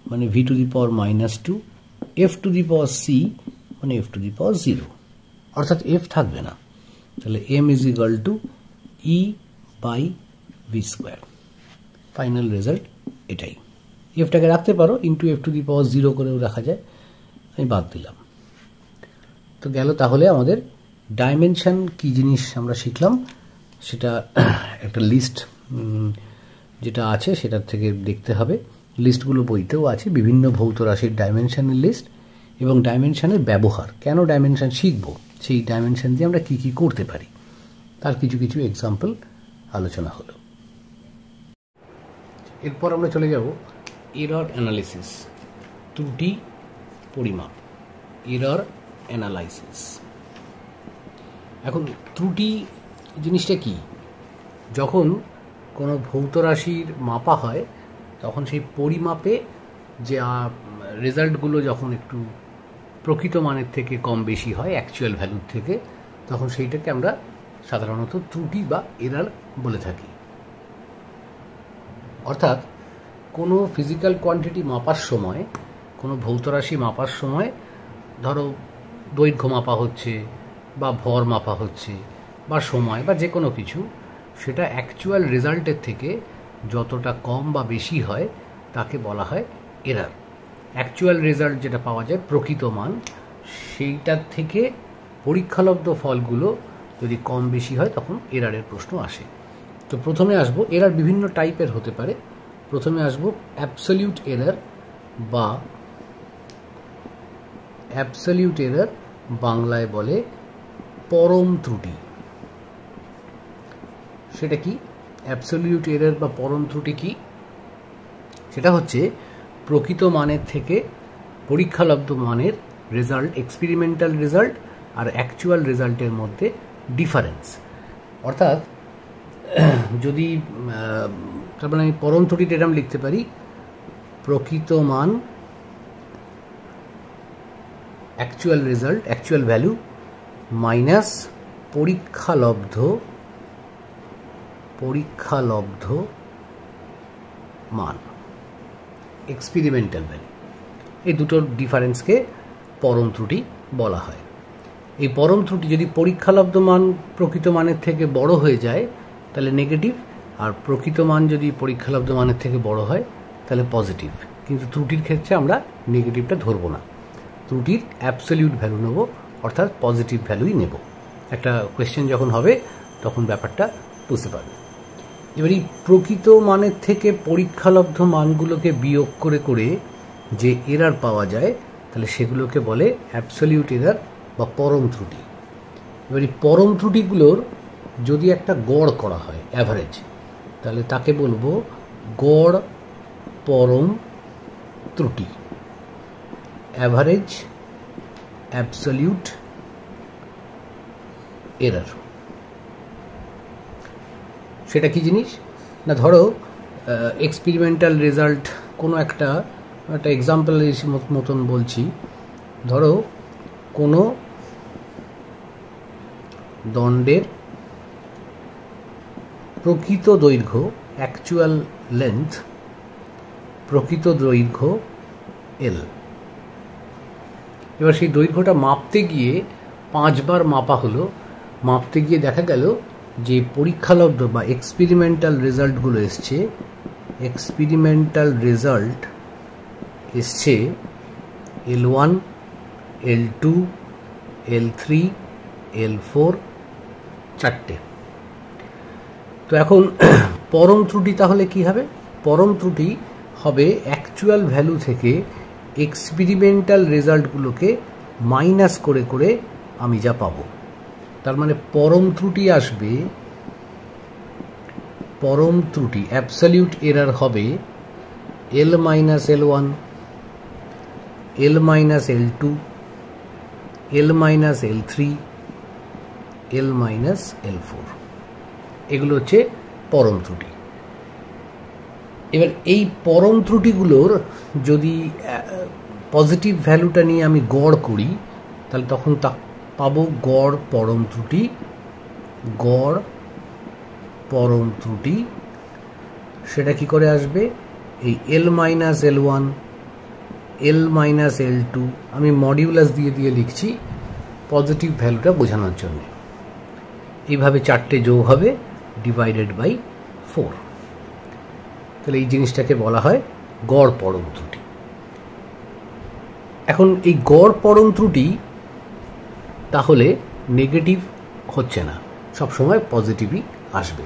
মানে V to the power minus 2, F to the power C মানে এফ টু দি পাওয়ার 0, অর্থাৎ এফ থাকবে না। তাহলে m is equal to E by V square. Final result এটাই। এফটাকে রাখতে পারো, into F to the power 0 করেও রাখা যায়, আমি বাদ দিলাম। তো গেল তাহলে আমাদের ডাইমেনশন কি জিনিস আমরা শিখলাম, সেটা একটা লিস্ট যেটা আছে সেটার থেকে দেখতে হবে। লিস্টগুলো বইতেও আছে, বিভিন্ন ভৌত রাশির ডাইমেনশনের লিস্ট এবং ডাইমেনশনের ব্যবহার, কেন ডাইমেনশন শিখবো, সেই ডাইমেনশন দিয়ে আমরা কি কি করতে পারি, তার কিছু কিছু এক্সাম্পল আলোচনা হলো। এরপর আমরা চলে যাব এরর অ্যানালিসিস, ত্রুটি পরিমাপ, এরর অ্যানালাইসিস। এখন ত্রুটি জিনিসটা কি, যখন কোনো ভৌত রাশির মাপা হয় তখন সেই পরিমাপে যে রেজাল্টগুলো যখন একটু প্রকৃত মানের থেকে কম বেশি হয় অ্যাকচুয়াল ভ্যালুর থেকে, তখন সেইটাকে আমরা সাধারণত ত্রুটি বা এরর বলে থাকি। অর্থাৎ কোনো ফিজিক্যাল কোয়ান্টিটি মাপার সময়, কোনো ভৌত রাশি মাপার সময়, ধরো দৈর্ঘ্য মাপা হচ্ছে বা ভর মাপা হচ্ছে বা সময় বা যে কোনো কিছু, সেটা অ্যাকচুয়াল রেজাল্টের থেকে যতটা কম বা বেশি হয় তাকে বলা হয় এরর। অ্যাকচুয়াল রেজাল্ট যেটা পাওয়া যায় প্রকৃত মান, সেইটার থেকে পরীক্ষালব্ধ ফলগুলো যদি কম বেশি হয় তখন এররের প্রশ্ন আসে। তো প্রথমে আসবো, এরর বিভিন্ন টাইপের হতে পারে। প্রথমে আসবো অ্যাবসলিউট এরর বা অ্যাবসলিউট এরর, বাংলায় বলে পরম ত্রুটি। সেটা কি অ্যাবসলিউট এরর বা পরম ত্রুটি কি? সেটা হচ্ছে প্রকৃত মানের থেকে পরীক্ষালব্ধ মানের রেজাল্ট, এক্সপেরিমেন্টাল রেজাল্ট আর অ্যাকচুয়াল রেজাল্টের মধ্যে ডিফারেন্স। অর্থাৎ যদি তার মানে আমি পরম ত্রুটিটা এরকম লিখতে পারি, প্রকৃত মান actual result, actual value minus পরীক্ষালব্ধ মান। Experimental value. এই দুটোর ডিফারেন্সকে পরম ত্রুটি বলা হয়। এই পরম ত্রুটি যদি পরীক্ষালব্ধ মান প্রকৃত মানের থেকে বড় হয়ে যায় তাহলে নেগেটিভ, আর প্রকৃত মান যদি পরীক্ষালব্ধ মানের থেকে বড় হয় তাহলে পজিটিভ। কিন্তু ত্রুটির ক্ষেত্রে আমরা নেগেটিভটা ধরবো না, ত্রুটির অ্যাবসলিউট ভ্যালু নেব, অর্থাৎ পজিটিভ ভ্যালুই নেব। একটা কোয়েশ্চেন যখন হবে তখন ব্যাপারটা বুঝতে পারবে। এবার এই প্রকৃত মানের থেকে পরীক্ষালব্ধ মানগুলোকে বিয়োগ করে করে যে এরার পাওয়া যায় তাহলে সেগুলোকে বলে অ্যাবসলিউট এরার বা পরম ত্রুটি। এবার এই পরম ত্রুটিগুলোর যদি একটা গড় করা হয় অ্যাভারেজ, তাহলে তাকে বলবো গড় পরম ত্রুটি, অ্যাভারেজ অ্যাবসলিউট এরার। সেটা কি জিনিস না, ধরো এক্সপেরিমেন্টাল রেজাল্ট কোনো একটা এক্সাম্পল মতন বলছি। ধরো কোনো দণ্ডের প্রকৃত দৈর্ঘ্য, অ্যাকচুয়াল লেন্থ, প্রকৃত দৈর্ঘ্য এল। এবার সেই দৈর্ঘ্যটা মাপতে গিয়ে 5 বার মাপা হলো, মাপতে গিয়ে দেখা গেল যে পরীক্ষালব্ধ বা এক্সপেরিমেন্টাল রেজাল্টগুলো এসছে, এক্সপেরিমেন্টাল রেজাল্ট এসছে L1, L2, L3, L4, 4টে। তো এখন পরম ত্রুটি তাহলে কি হবে? পরম ত্রুটি হবে অ্যাকচুয়াল ভ্যালু থেকে এক্সপেরিমেন্টাল রেজাল্টগুলোকে মাইনাস করে করে আমি যা পাবো। তার মানে পরম ত্রুটি আসবে, পরম ত্রুটি অ্যাবসলিউট এরার হবে L minus L1, L minus L2, L minus L3, L minus L4। এগুলো হচ্ছে পরম ত্রুটি। এবার এই পরম ত্রুটিগুলোর যদি পজিটিভ ভ্যালুটা নিয়ে আমি গড় করি তাহলে তখন তা পাবো গড় পরম ত্রুটি, গড় পরম ত্রুটি। সেটা কি করে আসবে? এই L minus L1, L minus L2 আমি মডিউলাস দিয়ে দিয়ে লিখছি পজিটিভ ভ্যালুটা বোঝানোর জন্য। এইভাবে 4টে যোগ হবে ডিভাইডেড বাই 4। তাহলে এই জিনিসটাকে বলা হয় গড় পরম ত্রুটি। এখন এই গড় পরম ত্রুটি তাহলে নেগেটিভ হচ্ছে না, সবসময় পজিটিভই আসবে।